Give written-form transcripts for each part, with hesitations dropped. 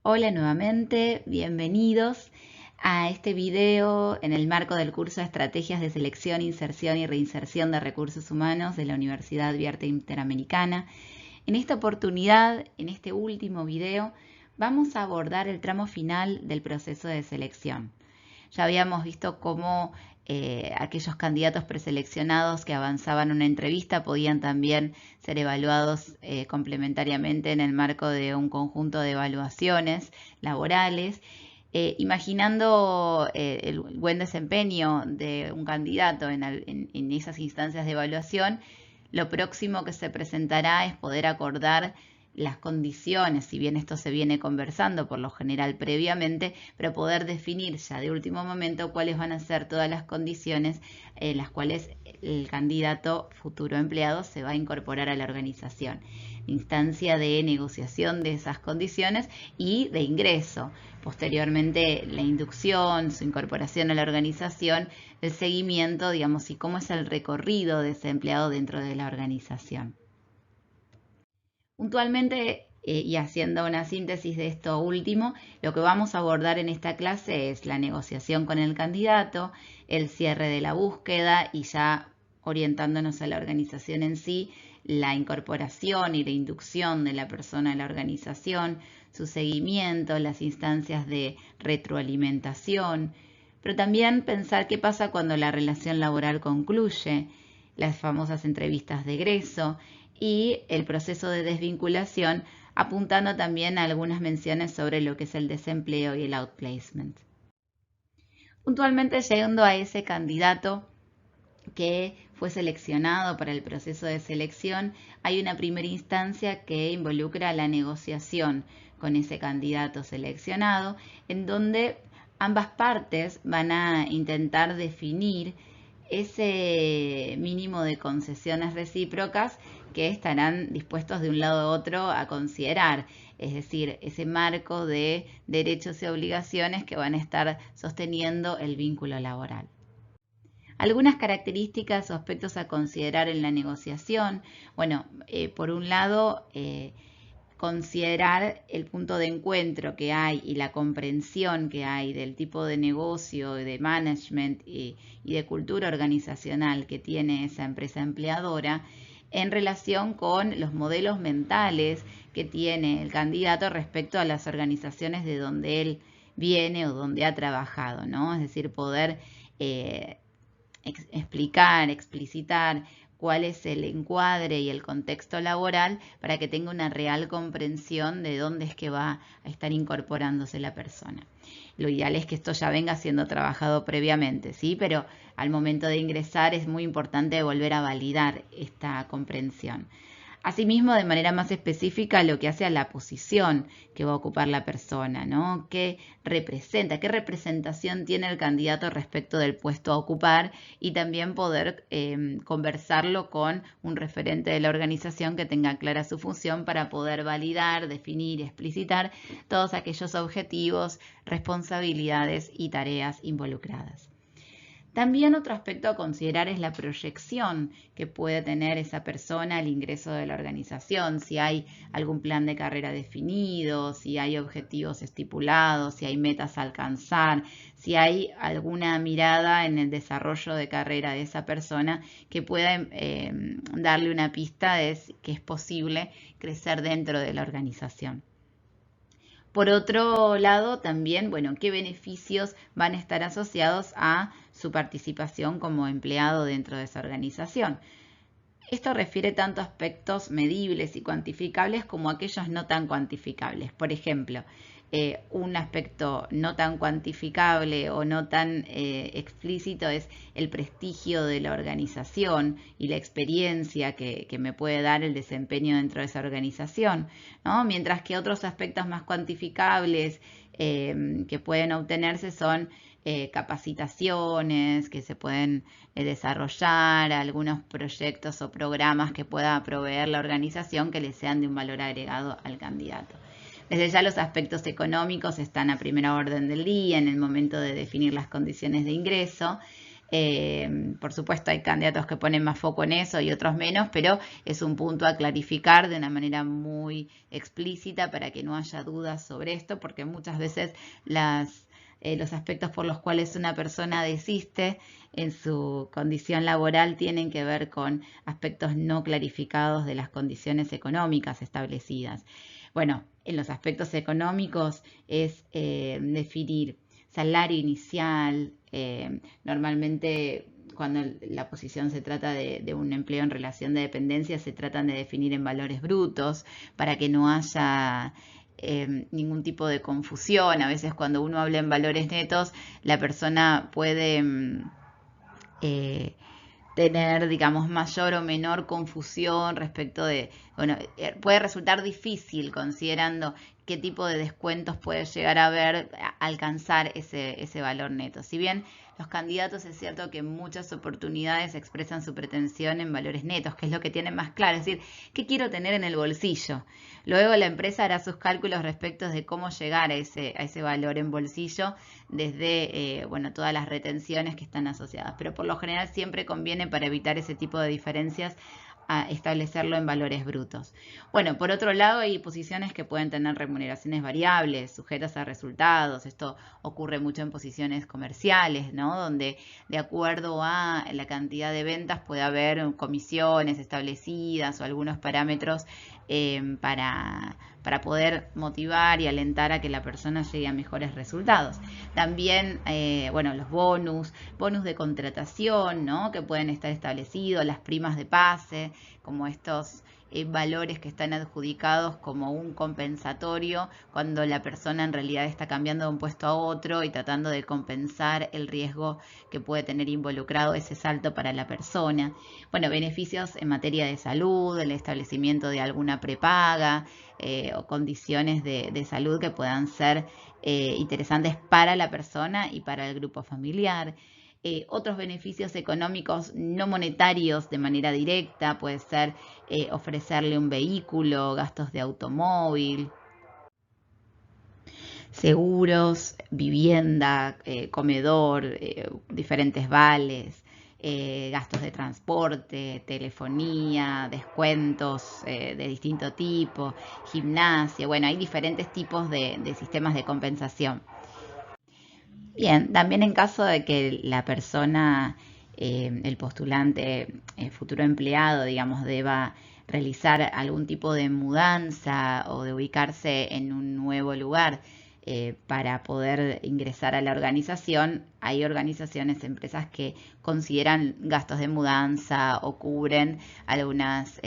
Hola nuevamente, bienvenidos a este video en el marco del curso de Estrategias de Selección, Inserción y Reinserción de Recursos Humanos de la Universidad Abierta Interamericana. En esta oportunidad, en este último video, vamos a abordar el tramo final del proceso de selección. Ya habíamos visto cómo aquellos candidatos preseleccionados que avanzaban una entrevista podían también ser evaluados complementariamente en el marco de un conjunto de evaluaciones laborales, imaginando el buen desempeño de un candidato en esas instancias de evaluación. Lo próximo que se presentará es poder acordar las condiciones, si bien esto se viene conversando por lo general previamente, pero poder definir ya de último momento cuáles van a ser todas las condiciones en las cuales el candidato futuro empleado se va a incorporar a la organización. Instancia de negociación de esas condiciones y de ingreso. Posteriormente la inducción, su incorporación a la organización, el seguimiento, digamos, y cómo es el recorrido de ese empleado dentro de la organización. Puntualmente, y haciendo una síntesis de esto último, lo que vamos a abordar en esta clase es la negociación con el candidato, el cierre de la búsqueda y ya orientándonos a la organización en sí, la incorporación y la inducción de la persona a la organización, su seguimiento, las instancias de retroalimentación, pero también pensar qué pasa cuando la relación laboral concluye, las famosas entrevistas de egreso y el proceso de desvinculación, apuntando también a algunas menciones sobre lo que es el desempleo y el outplacement. Puntualmente llegando a ese candidato que fue seleccionado para el proceso de selección, hay una primera instancia que involucra la negociación con ese candidato seleccionado, en donde ambas partes van a intentar definir ese mínimo de concesiones recíprocas que estarán dispuestos de un lado a otro a considerar, es decir, ese marco de derechos y obligaciones que van a estar sosteniendo el vínculo laboral. Algunas características o aspectos a considerar en la negociación. Bueno, por un lado, considerar el punto de encuentro que hay y la comprensión que hay del tipo de negocio, de management y de cultura organizacional que tiene esa empresa empleadora en relación con los modelos mentales que tiene el candidato respecto a las organizaciones de donde él viene o donde ha trabajado, ¿no? Es decir, poder explicar, explicitar cuál es el encuadre y el contexto laboral para que tenga una real comprensión de dónde es que va a estar incorporándose la persona. Lo ideal es que esto ya venga siendo trabajado previamente, ¿sí? Pero al momento de ingresar es muy importante volver a validar esta comprensión. Asimismo, de manera más específica, lo que hace a la posición que va a ocupar la persona, ¿no? ¿Qué representa? ¿Qué representación tiene el candidato respecto del puesto a ocupar? Y también poder conversarlo con un referente de la organización que tenga clara su función para poder validar, definir y explicitar todos aquellos objetivos, responsabilidades y tareas involucradas. También otro aspecto a considerar es la proyección que puede tener esa persona al ingreso de la organización, si hay algún plan de carrera definido, si hay objetivos estipulados, si hay metas a alcanzar, si hay alguna mirada en el desarrollo de carrera de esa persona que pueda darle una pista de que es posible crecer dentro de la organización. Por otro lado, también, bueno, qué beneficios van a estar asociados a su participación como empleado dentro de esa organización. Esto refiere tanto a aspectos medibles y cuantificables como a aquellos no tan cuantificables. Por ejemplo, un aspecto no tan cuantificable o no tan explícito es el prestigio de la organización y la experiencia que me puede dar el desempeño dentro de esa organización, ¿no? Mientras que otros aspectos más cuantificables que pueden obtenerse son capacitaciones que se pueden desarrollar, algunos proyectos o programas que pueda proveer la organización que le sean de un valor agregado al candidato. Desde ya los aspectos económicos están a primera orden del día en el momento de definir las condiciones de ingreso, Por supuesto, hay candidatos que ponen más foco en eso y otros menos, pero es un punto a clarificar de una manera muy explícita para que no haya dudas sobre esto, porque muchas veces los aspectos por los cuales una persona desiste en su condición laboral tienen que ver con aspectos no clarificados de las condiciones económicas establecidas. Bueno, en los aspectos económicos es definir salario inicial, normalmente cuando la posición se trata de un empleo en relación de dependencia, se tratan de definir en valores brutos para que no haya ningún tipo de confusión. A veces cuando uno habla en valores netos, la persona puede eh, tener, digamos, mayor o menor confusión respecto de, bueno, puede resultar difícil considerando qué tipo de descuentos puede llegar a haber, alcanzar ese valor neto. Si bien los candidatos es cierto que en muchas oportunidades expresan su pretensión en valores netos, que es lo que tienen más claro, es decir, ¿qué quiero tener en el bolsillo? Luego la empresa hará sus cálculos respecto de cómo llegar a ese valor en bolsillo desde bueno, todas las retenciones que están asociadas. Pero por lo general siempre conviene, para evitar ese tipo de diferencias, a establecerlo en valores brutos. Bueno, por otro lado, hay posiciones que pueden tener remuneraciones variables, sujetas a resultados. Esto ocurre mucho en posiciones comerciales, ¿no? Donde de acuerdo a la cantidad de ventas puede haber comisiones establecidas o algunos parámetros para poder motivar y alentar a que la persona llegue a mejores resultados. También, bueno, los bonus de contratación, ¿no? Que pueden estar establecidos, las primas de pase, como estos valores que están adjudicados como un compensatorio cuando la persona en realidad está cambiando de un puesto a otro y tratando de compensar el riesgo que puede tener involucrado ese salto para la persona. Bueno, beneficios en materia de salud, el establecimiento de alguna prepaga o condiciones de salud que puedan ser interesantes para la persona y para el grupo familiar. Otros beneficios económicos no monetarios de manera directa, puede ser ofrecerle un vehículo, gastos de automóvil, seguros, vivienda, comedor, diferentes vales, gastos de transporte, telefonía, descuentos de distinto tipo, gimnasia. Bueno, hay diferentes tipos de sistemas de compensación. Bien, también en caso de que la persona, el postulante, el futuro empleado, digamos, deba realizar algún tipo de mudanza o de ubicarse en un nuevo lugar para poder ingresar a la organización, hay organizaciones, empresas que consideran gastos de mudanza o cubren algunas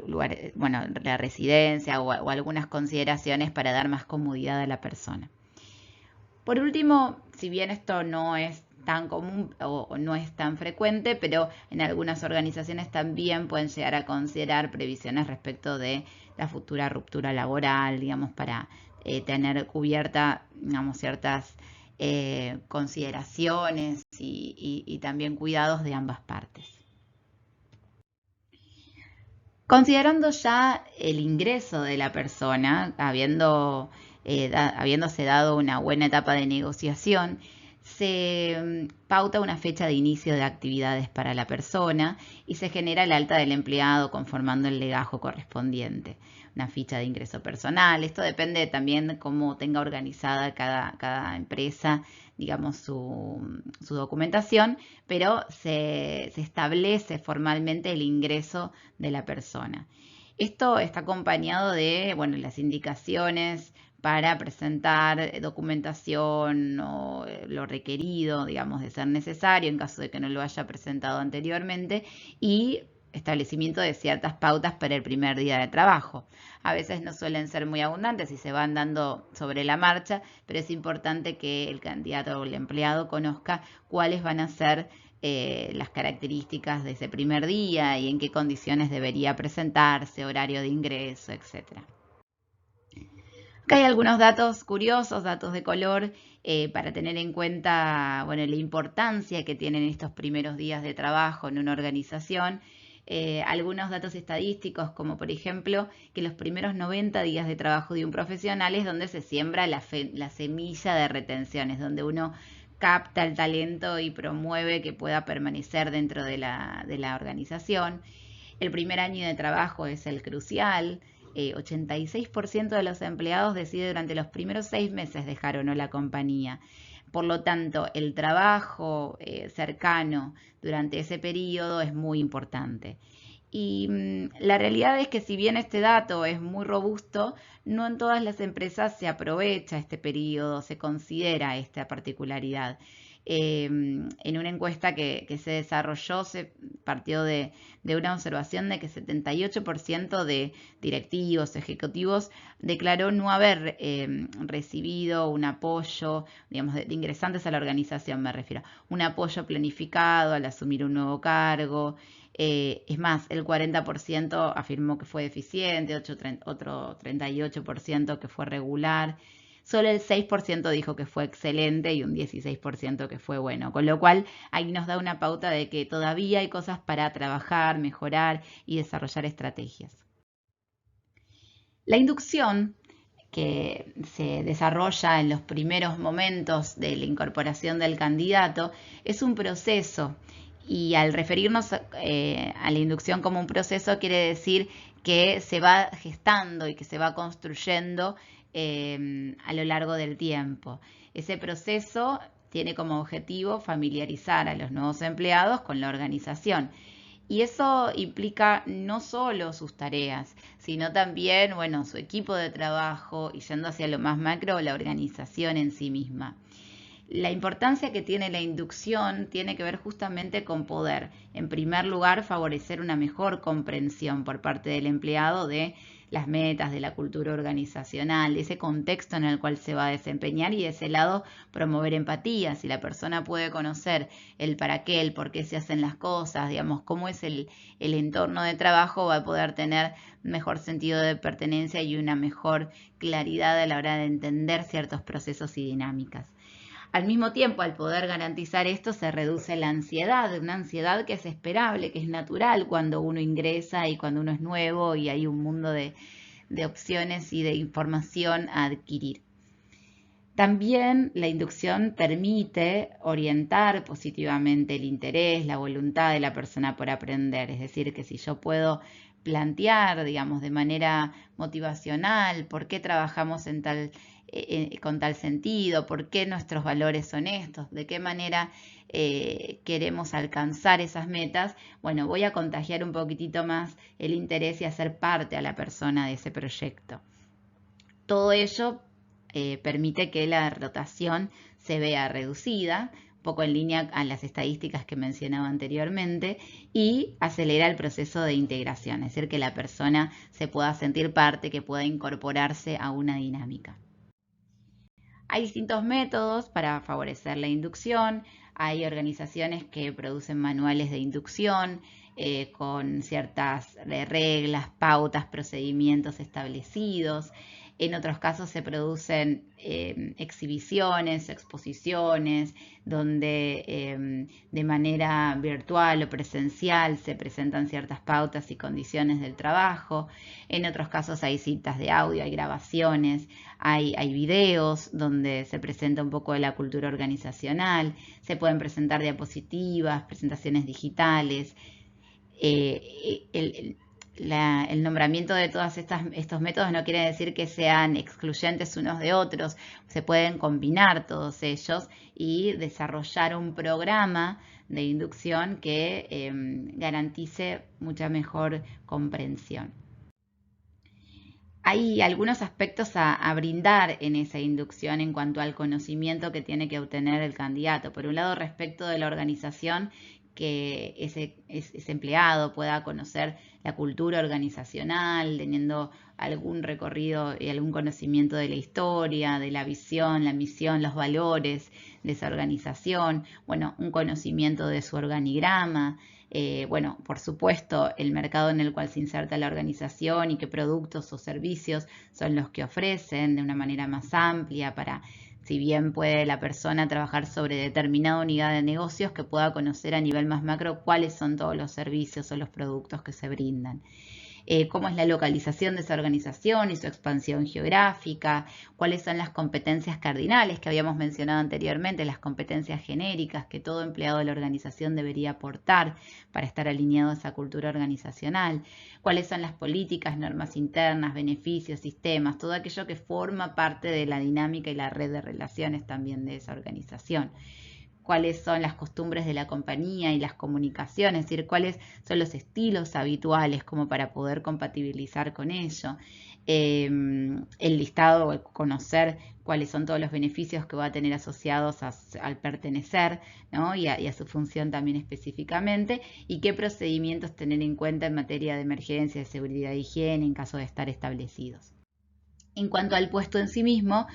lugares, bueno, la residencia o algunas consideraciones para dar más comodidad a la persona. Por último, si bien esto no es tan común o no es tan frecuente, pero en algunas organizaciones también pueden llegar a considerar previsiones respecto de la futura ruptura laboral, digamos, para tener cubierta, digamos, ciertas consideraciones y también cuidados de ambas partes. Considerando ya el ingreso de la persona, habiéndose dado una buena etapa de negociación, se pauta una fecha de inicio de actividades para la persona y se genera el alta del empleado conformando el legajo correspondiente, una ficha de ingreso personal. Esto depende también de cómo tenga organizada cada empresa, digamos, su documentación, pero se establece formalmente el ingreso de la persona. Esto está acompañado de, bueno, las indicaciones para presentar documentación o lo requerido, digamos, de ser necesario en caso de que no lo haya presentado anteriormente, y establecimiento de ciertas pautas para el primer día de trabajo. A veces no suelen ser muy abundantes y se van dando sobre la marcha, pero es importante que el candidato o el empleado conozca cuáles van a ser las características de ese primer día y en qué condiciones debería presentarse, horario de ingreso, etc. Acá hay algunos datos curiosos, datos de color, para tener en cuenta, bueno, la importancia que tienen estos primeros días de trabajo en una organización. Algunos datos estadísticos, como por ejemplo que los primeros 90 días de trabajo de un profesional es donde se siembra la semilla de retención, es donde uno capta el talento y promueve que pueda permanecer dentro de la organización. El primer año de trabajo es el crucial. 86% de los empleados decide durante los primeros 6 meses dejar o no la compañía. Por lo tanto, el trabajo cercano durante ese periodo es muy importante. Y la realidad es que si bien este dato es muy robusto, no en todas las empresas se aprovecha este periodo, se considera esta particularidad. En una encuesta que se desarrolló se partió de una observación de que 78% de directivos, ejecutivos, declaró no haber recibido un apoyo, digamos, de ingresantes a la organización me refiero, un apoyo planificado al asumir un nuevo cargo. Es más, el 40% afirmó que fue deficiente, otro 38% que fue regular. Solo el 6% dijo que fue excelente y un 16% que fue bueno. Con lo cual, ahí nos da una pauta de que todavía hay cosas para trabajar, mejorar y desarrollar estrategias. La inducción, que se desarrolla en los primeros momentos de la incorporación del candidato, es un proceso. Y al referirnos a la inducción como un proceso, quiere decir que se va gestando y que se va construyendo a lo largo del tiempo. Ese proceso tiene como objetivo familiarizar a los nuevos empleados con la organización. Y eso implica no solo sus tareas, sino también, bueno, su equipo de trabajo y yendo hacia lo más macro, la organización en sí misma. La importancia que tiene la inducción tiene que ver justamente con poder, en primer lugar, favorecer una mejor comprensión por parte del empleado de las metas, de la cultura organizacional, de ese contexto en el cual se va a desempeñar y de ese lado promover empatía. Si la persona puede conocer el para qué, el por qué se hacen las cosas, digamos, cómo es el entorno de trabajo, va a poder tener mejor sentido de pertenencia y una mejor claridad a la hora de entender ciertos procesos y dinámicas. Al mismo tiempo, al poder garantizar esto, se reduce la ansiedad, una ansiedad que es esperable, que es natural cuando uno ingresa y cuando uno es nuevo y hay un mundo de opciones y de información a adquirir. También la inducción permite orientar positivamente el interés, la voluntad de la persona por aprender. Es decir, que si yo puedo plantear, digamos, de manera motivacional por qué trabajamos con tal sentido, por qué nuestros valores son estos, de qué manera queremos alcanzar esas metas, bueno, voy a contagiar un poquitito más el interés y hacer parte a la persona de ese proyecto. Todo ello permite que la rotación se vea reducida, un poco en línea a las estadísticas que mencionaba anteriormente, y acelera el proceso de integración, es decir, que la persona se pueda sentir parte, que pueda incorporarse a una dinámica. Hay distintos métodos para favorecer la inducción. Hay organizaciones que producen manuales de inducción con ciertas reglas, pautas, procedimientos establecidos. En otros casos se producen exhibiciones, exposiciones, donde de manera virtual o presencial se presentan ciertas pautas y condiciones del trabajo. En otros casos hay citas de audio, hay grabaciones, hay videos donde se presenta un poco de la cultura organizacional, se pueden presentar diapositivas, presentaciones digitales. El nombramiento de todos estos métodos no quiere decir que sean excluyentes unos de otros, se pueden combinar todos ellos y desarrollar un programa de inducción que garantice mucha mejor comprensión. Hay algunos aspectos a brindar en esa inducción en cuanto al conocimiento que tiene que obtener el candidato. Por un lado, respecto de la organización, que ese empleado pueda conocer la cultura organizacional, teniendo algún recorrido y algún conocimiento de la historia, de la visión, la misión, los valores de esa organización, bueno, un conocimiento de su organigrama, bueno, por supuesto, el mercado en el cual se inserta la organización y qué productos o servicios son los que ofrecen de una manera más amplia para, si bien puede la persona trabajar sobre determinada unidad de negocios, que pueda conocer a nivel más macro cuáles son todos los servicios o los productos que se brindan. cómo es la localización de esa organización y su expansión geográfica, cuáles son las competencias cardinales que habíamos mencionado anteriormente, las competencias genéricas que todo empleado de la organización debería aportar para estar alineado a esa cultura organizacional, cuáles son las políticas, normas internas, beneficios, sistemas, todo aquello que forma parte de la dinámica y la red de relaciones también de esa organización. Cuáles son las costumbres de la compañía y las comunicaciones, es decir, cuáles son los estilos habituales como para poder compatibilizar con ello. El listado, conocer cuáles son todos los beneficios que va a tener asociados al pertenecer, ¿no? y a su función también específicamente, y qué procedimientos tener en cuenta en materia de emergencia, de seguridad e higiene en caso de estar establecidos. En cuanto al puesto en sí mismo,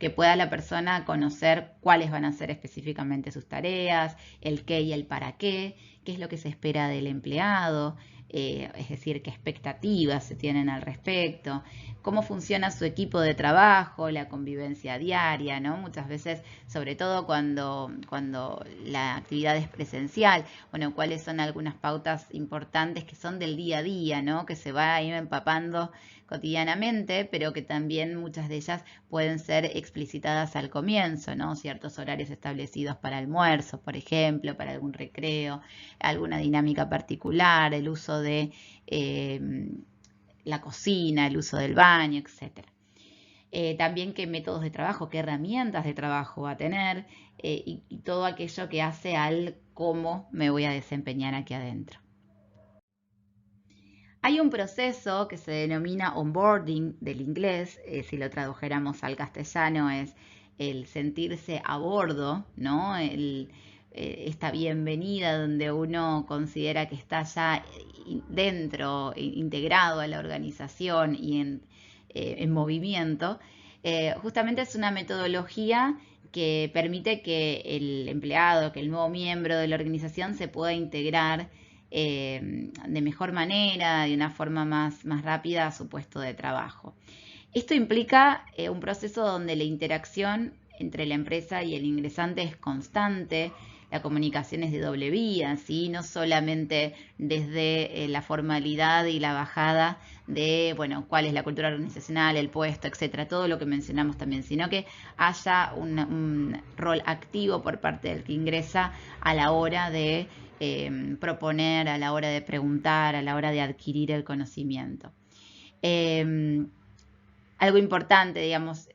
que pueda la persona conocer cuáles van a ser específicamente sus tareas, el qué y el para qué es lo que se espera del empleado, es decir, qué expectativas se tienen al respecto, cómo funciona su equipo de trabajo, la convivencia diaria, ¿no? Muchas veces, sobre todo cuando la actividad es presencial, bueno, cuáles son algunas pautas importantes que son del día a día, ¿no? Que se va a ir empapando cotidianamente, pero que también muchas de ellas pueden ser explicitadas al comienzo, ¿no? Ciertos horarios establecidos para almuerzo, por ejemplo, para algún recreo, alguna dinámica particular, el uso de la cocina, el uso del baño, etc. También qué métodos de trabajo, qué herramientas de trabajo va a tener y todo aquello que hace al cómo me voy a desempeñar aquí adentro. Hay un proceso que se denomina onboarding del inglés, si lo tradujéramos al castellano es el sentirse a bordo, ¿no? Esta bienvenida donde uno considera que está ya dentro, integrado a la organización y en movimiento. Justamente es una metodología que permite que el empleado, que el nuevo miembro de la organización se pueda integrar de mejor manera, de una forma más rápida a su puesto de trabajo. Esto implica un proceso donde la interacción entre la empresa y el ingresante es constante, la comunicación es de doble vía, ¿sí? No solamente desde la formalidad y la bajada de, bueno, cuál es la cultura organizacional, el puesto, etcétera, todo lo que mencionamos también, sino que haya un rol activo por parte del que ingresa a la hora de proponer, a la hora de preguntar, a la hora de adquirir el conocimiento. Algo importante, digamos,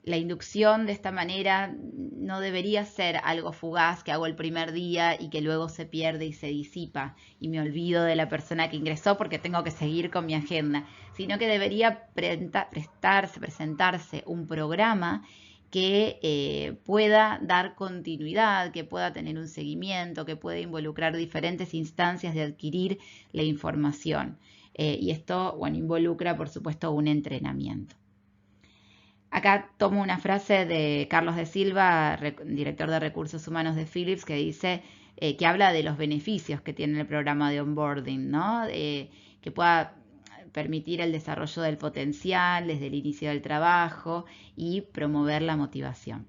la inducción de esta manera no debería ser algo fugaz que hago el primer día y que luego se pierde y se disipa y me olvido de la persona que ingresó porque tengo que seguir con mi agenda, sino que debería presentarse un programa que pueda dar continuidad, que pueda tener un seguimiento, que pueda involucrar diferentes instancias de adquirir la información. Y esto, bueno, involucra, por supuesto, un entrenamiento. Acá tomo una frase de Carlos de Silva, director de Recursos Humanos de Philips, que dice que habla de los beneficios que tiene el programa de onboarding, ¿no? Que pueda permitir el desarrollo del potencial desde el inicio del trabajo y promover la motivación.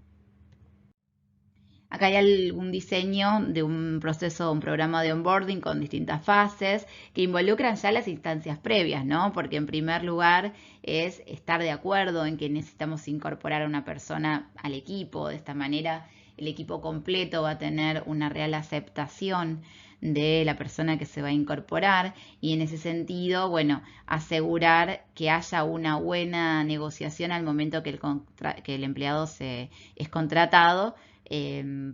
Acá hay algún diseño de un proceso, un programa de onboarding con distintas fases que involucran ya las instancias previas, ¿no? Porque en primer lugar es estar de acuerdo en que necesitamos incorporar a una persona al equipo. De esta manera el equipo completo va a tener una real aceptación de la persona que se va a incorporar y en ese sentido, bueno, asegurar que haya una buena negociación al momento que el empleado es contratado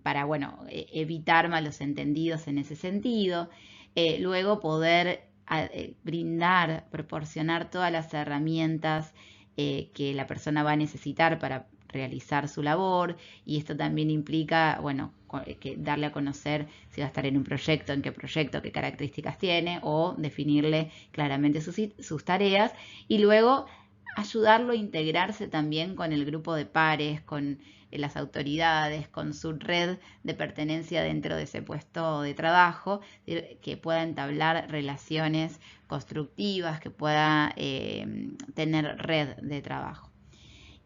para, bueno, evitar malos entendidos en ese sentido. Luego poder brindar, proporcionar todas las herramientas que la persona va a necesitar para realizar su labor y esto también implica, bueno, que darle a conocer si va a estar en un proyecto, en qué proyecto, qué características tiene o definirle claramente sus tareas y luego ayudarlo a integrarse también con el grupo de pares, con las autoridades, con su red de pertenencia dentro de ese puesto de trabajo, que pueda entablar relaciones constructivas, que pueda tener red de trabajo.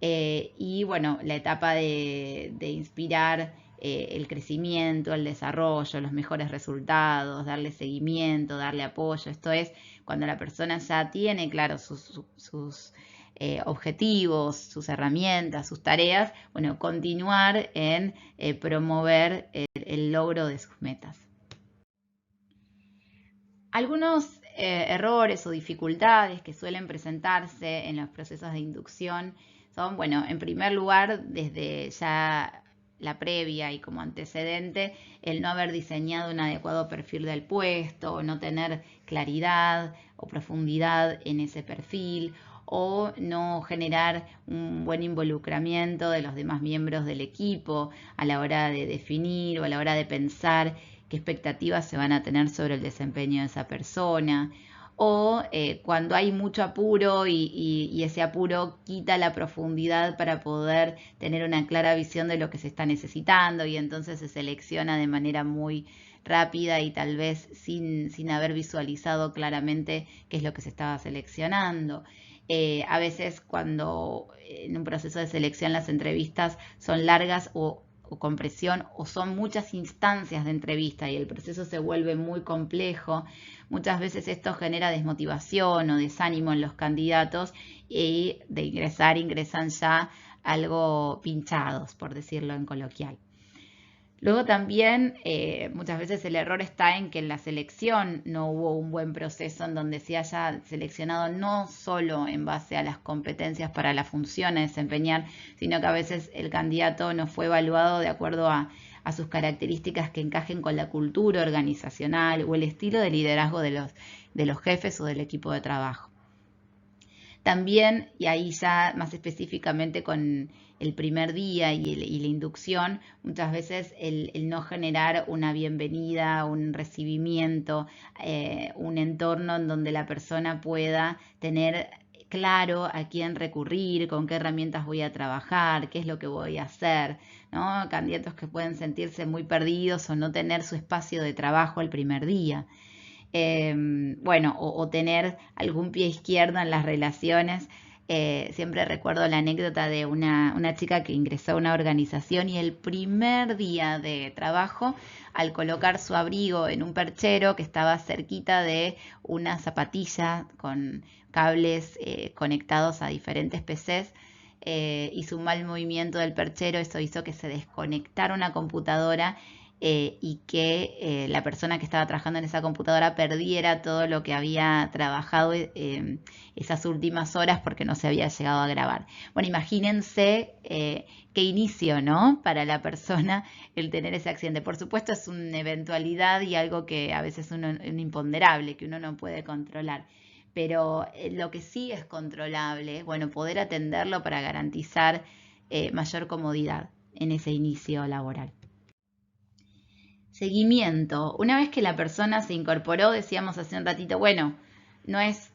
Y bueno, la etapa de inspirar el crecimiento, el desarrollo, los mejores resultados, darle seguimiento, darle apoyo. Esto es cuando la persona ya tiene claro sus objetivos, sus herramientas, sus tareas, bueno, continuar en promover el logro de sus metas. Algunos errores o dificultades que suelen presentarse en los procesos de inducción son, bueno, en primer lugar, desde ya la previa y como antecedente, el no haber diseñado un adecuado perfil del puesto, o no tener claridad o profundidad en ese perfil, o no generar un buen involucramiento de los demás miembros del equipo a la hora de definir o a la hora de pensar qué expectativas se van a tener sobre el desempeño de esa persona, o cuando hay mucho apuro y ese apuro quita la profundidad para poder tener una clara visión de lo que se está necesitando y entonces se selecciona de manera muy rápida y tal vez sin haber visualizado claramente qué es lo que se estaba seleccionando. A veces cuando en un proceso de selección las entrevistas son largas o con presión o son muchas instancias de entrevista y el proceso se vuelve muy complejo, muchas veces esto genera desmotivación o desánimo en los candidatos y de ingresan ya algo pinchados, por decirlo en coloquial. Luego también muchas veces el error está en que en la selección no hubo un buen proceso en donde se haya seleccionado no solo en base a las competencias para la función a desempeñar, sino que a veces el candidato no fue evaluado de acuerdo a sus características que encajen con la cultura organizacional o el estilo de liderazgo de los jefes o del equipo de trabajo. También, y ahí ya más específicamente con el primer día y la inducción, muchas veces el no generar una bienvenida, un recibimiento, un entorno en donde la persona pueda tener claro a quién recurrir, con qué herramientas voy a trabajar, qué es lo que voy a hacer, ¿no? Candidatos que pueden sentirse muy perdidos o no tener su espacio de trabajo el primer día. Bueno, o tener algún pie izquierdo en las relaciones. Siempre recuerdo la anécdota de una chica que ingresó a una organización y el primer día de trabajo, al colocar su abrigo en un perchero que estaba cerquita de una zapatilla con cables conectados a diferentes PCs, hizo un mal movimiento del perchero, eso hizo que se desconectara una computadora y que la persona que estaba trabajando en esa computadora perdiera todo lo que había trabajado esas últimas horas porque no se había llegado a grabar. Bueno, imagínense qué inicio, ¿no? Para la persona el tener ese accidente. Por supuesto es una eventualidad y algo que a veces es un imponderable, que uno no puede controlar. Pero lo que sí es controlable, bueno, poder atenderlo para garantizar mayor comodidad en ese inicio laboral. Seguimiento. Una vez que la persona se incorporó, decíamos hace un ratito, bueno, no es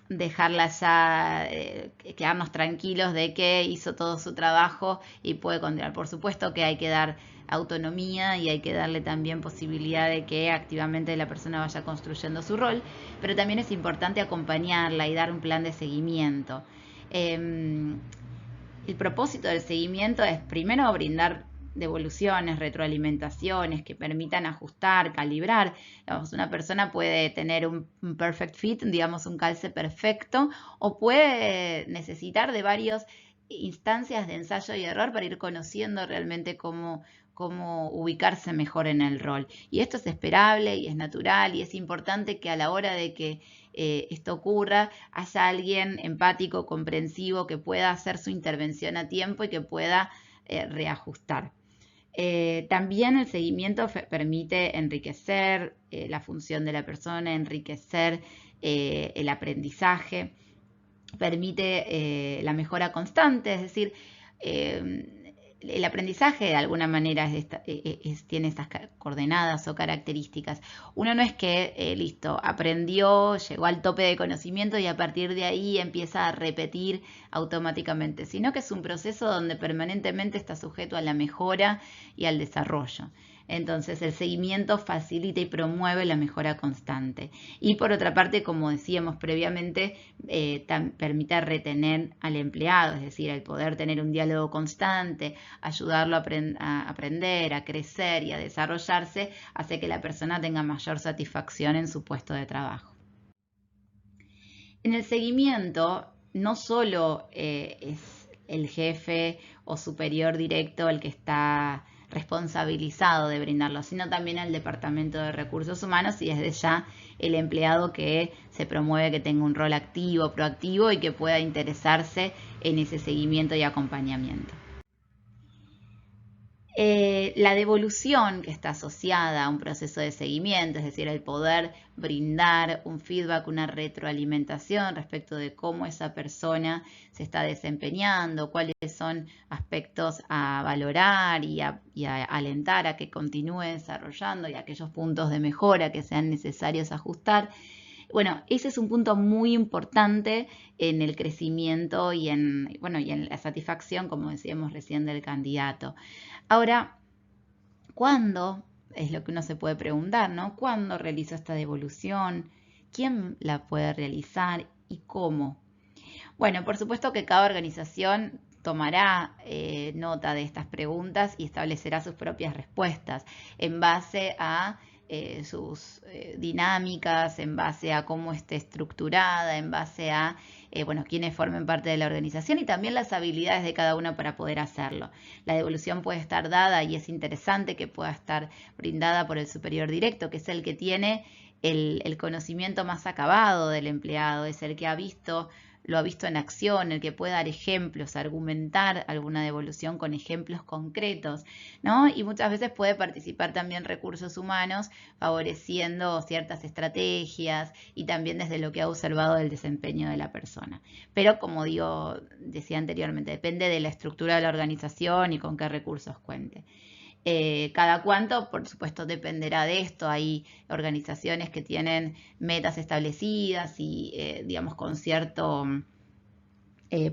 dejarla ya, quedarnos tranquilos de que hizo todo su trabajo y puede continuar. Por supuesto que hay que dar autonomía y hay que darle también posibilidad de que activamente la persona vaya construyendo su rol, pero también es importante acompañarla y dar un plan de seguimiento. El propósito del seguimiento es primero brindar devoluciones, retroalimentaciones que permitan ajustar, calibrar. Digamos, una persona puede tener un perfect fit, digamos un calce perfecto, o puede necesitar de varias instancias de ensayo y error para ir conociendo realmente cómo ubicarse mejor en el rol. Y esto es esperable y es natural y es importante que a la hora de que esto ocurra, haya alguien empático, comprensivo, que pueda hacer su intervención a tiempo y que pueda reajustar. También el seguimiento permite enriquecer la función de la persona, enriquecer el aprendizaje, permite la mejora constante, es decir, el aprendizaje de alguna manera tiene estas coordenadas o características. Uno no es que, listo, aprendió, llegó al tope de conocimiento y a partir de ahí empieza a repetir automáticamente, sino que es un proceso donde permanentemente está sujeto a la mejora y al desarrollo. Entonces el seguimiento facilita y promueve la mejora constante. Y por otra parte, como decíamos previamente, permite retener al empleado, es decir, el poder tener un diálogo constante, ayudarlo a aprender, a crecer y a desarrollarse, hace que la persona tenga mayor satisfacción en su puesto de trabajo. En el seguimiento, no solo es el jefe o superior directo el que está responsabilizado de brindarlo, sino también el Departamento de Recursos Humanos y desde ya el empleado que se promueve que tenga un rol activo, proactivo y que pueda interesarse en ese seguimiento y acompañamiento. La devolución que está asociada a un proceso de seguimiento, es decir, el poder brindar un feedback, una retroalimentación respecto de cómo esa persona se está desempeñando, cuáles son aspectos a valorar y a alentar a que continúe desarrollando y aquellos puntos de mejora que sean necesarios ajustar. Bueno, ese es un punto muy importante en el crecimiento y en la satisfacción, como decíamos recién, del candidato. Ahora, ¿cuándo? Es lo que uno se puede preguntar, ¿no? ¿Cuándo realizo esta devolución? ¿Quién la puede realizar y cómo? Bueno, por supuesto que cada organización tomará nota de estas preguntas y establecerá sus propias respuestas en base a sus dinámicas, en base a cómo esté estructurada, en base a quienes formen parte de la organización y también las habilidades de cada uno para poder hacerlo. La devolución puede estar dada y es interesante que pueda estar brindada por el superior directo, que es el que tiene el conocimiento más acabado del empleado, es el que lo ha visto en acción, el que puede dar ejemplos, argumentar alguna devolución con ejemplos concretos, ¿no? Y muchas veces puede participar también recursos humanos favoreciendo ciertas estrategias y también desde lo que ha observado del desempeño de la persona. Pero como decía anteriormente, depende de la estructura de la organización y con qué recursos cuente. Cada cuánto, por supuesto, dependerá de esto. Hay organizaciones que tienen metas establecidas y, digamos, con cierto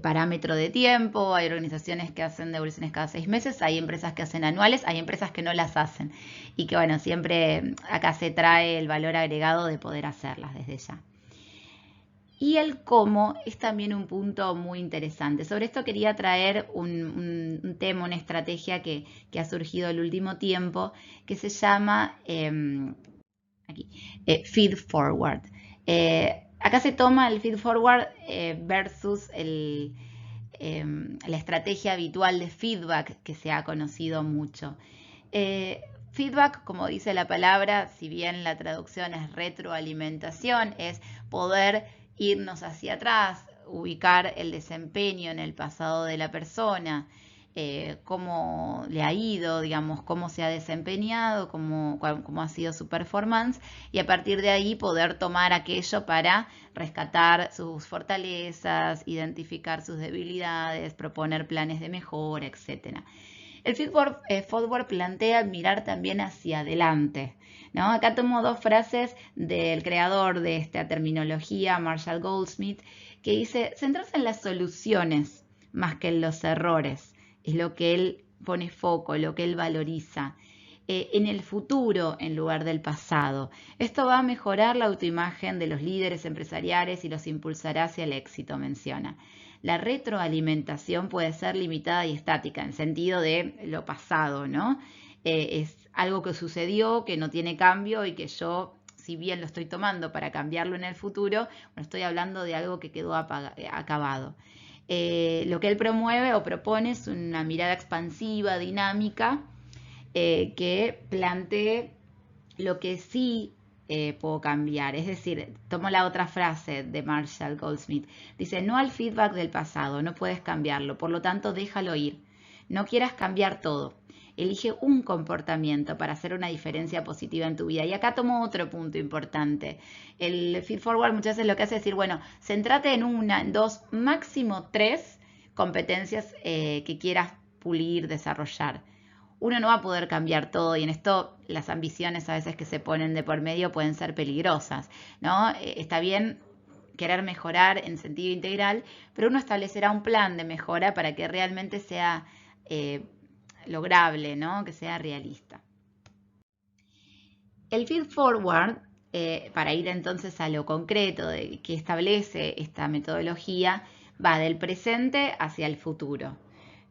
parámetro de tiempo. Hay organizaciones que hacen devoluciones cada 6 meses, hay empresas que hacen anuales, hay empresas que no las hacen. Y que, bueno, siempre acá se trae el valor agregado de poder hacerlas desde ya. Y el cómo es también un punto muy interesante. Sobre esto quería traer un tema, una estrategia que ha surgido el último tiempo, que se llama Feed Forward. Acá se toma el Feed Forward versus la estrategia habitual de feedback que se ha conocido mucho. Feedback, como dice la palabra, si bien la traducción es retroalimentación, es poder irnos hacia atrás, ubicar el desempeño en el pasado de la persona, cómo le ha ido, digamos, cómo se ha desempeñado, cómo ha sido su performance, y a partir de ahí poder tomar aquello para rescatar sus fortalezas, identificar sus debilidades, proponer planes de mejora, etc. El Feed Forward plantea mirar también hacia adelante, ¿no? Acá tomo 2 frases del creador de esta terminología, Marshall Goldsmith, que dice: centrarse en las soluciones más que en los errores, es lo que él pone foco, lo que él valoriza. En el futuro en lugar del pasado. Esto va a mejorar la autoimagen de los líderes empresariales y los impulsará hacia el éxito, menciona. La retroalimentación puede ser limitada y estática, en sentido de lo pasado, ¿no? Es algo que sucedió, que no tiene cambio y que yo, si bien lo estoy tomando para cambiarlo en el futuro, bueno, estoy hablando de algo que quedó acabado. Lo que él promueve o propone es una mirada expansiva, dinámica, que plantee lo que sí puedo cambiar. Es decir, tomo la otra frase de Marshall Goldsmith. Dice: no al feedback del pasado, no puedes cambiarlo, por lo tanto déjalo ir. No quieras cambiar todo. Elige un comportamiento para hacer una diferencia positiva en tu vida. Y acá tomo otro punto importante. El feed forward muchas veces lo que hace es decir, bueno, centrate en 1, 2, máximo 3 competencias que quieras pulir, desarrollar. Uno no va a poder cambiar todo y en esto las ambiciones a veces que se ponen de por medio pueden ser peligrosas, ¿no? Está bien querer mejorar en sentido integral, pero uno establecerá un plan de mejora para que realmente sea lograble, ¿no? Que sea realista. El feed forward, para ir entonces a lo concreto de que establece esta metodología, va del presente hacia el futuro,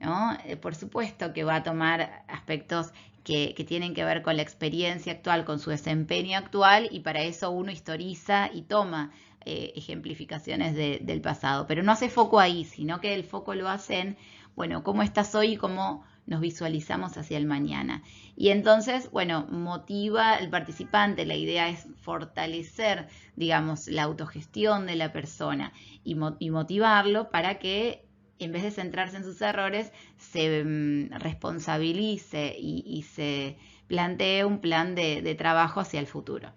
¿no? Por supuesto que va a tomar aspectos que tienen que ver con la experiencia actual, con su desempeño actual, y para eso uno historiza y toma ejemplificaciones del pasado, pero no hace foco ahí, sino que el foco lo hace en, bueno, cómo estás hoy y cómo nos visualizamos hacia el mañana. Y entonces, bueno, motiva al participante, la idea es fortalecer, digamos, la autogestión de la persona y motivarlo para que en vez de centrarse en sus errores, se responsabilice y se plantee un plan de trabajo hacia el futuro.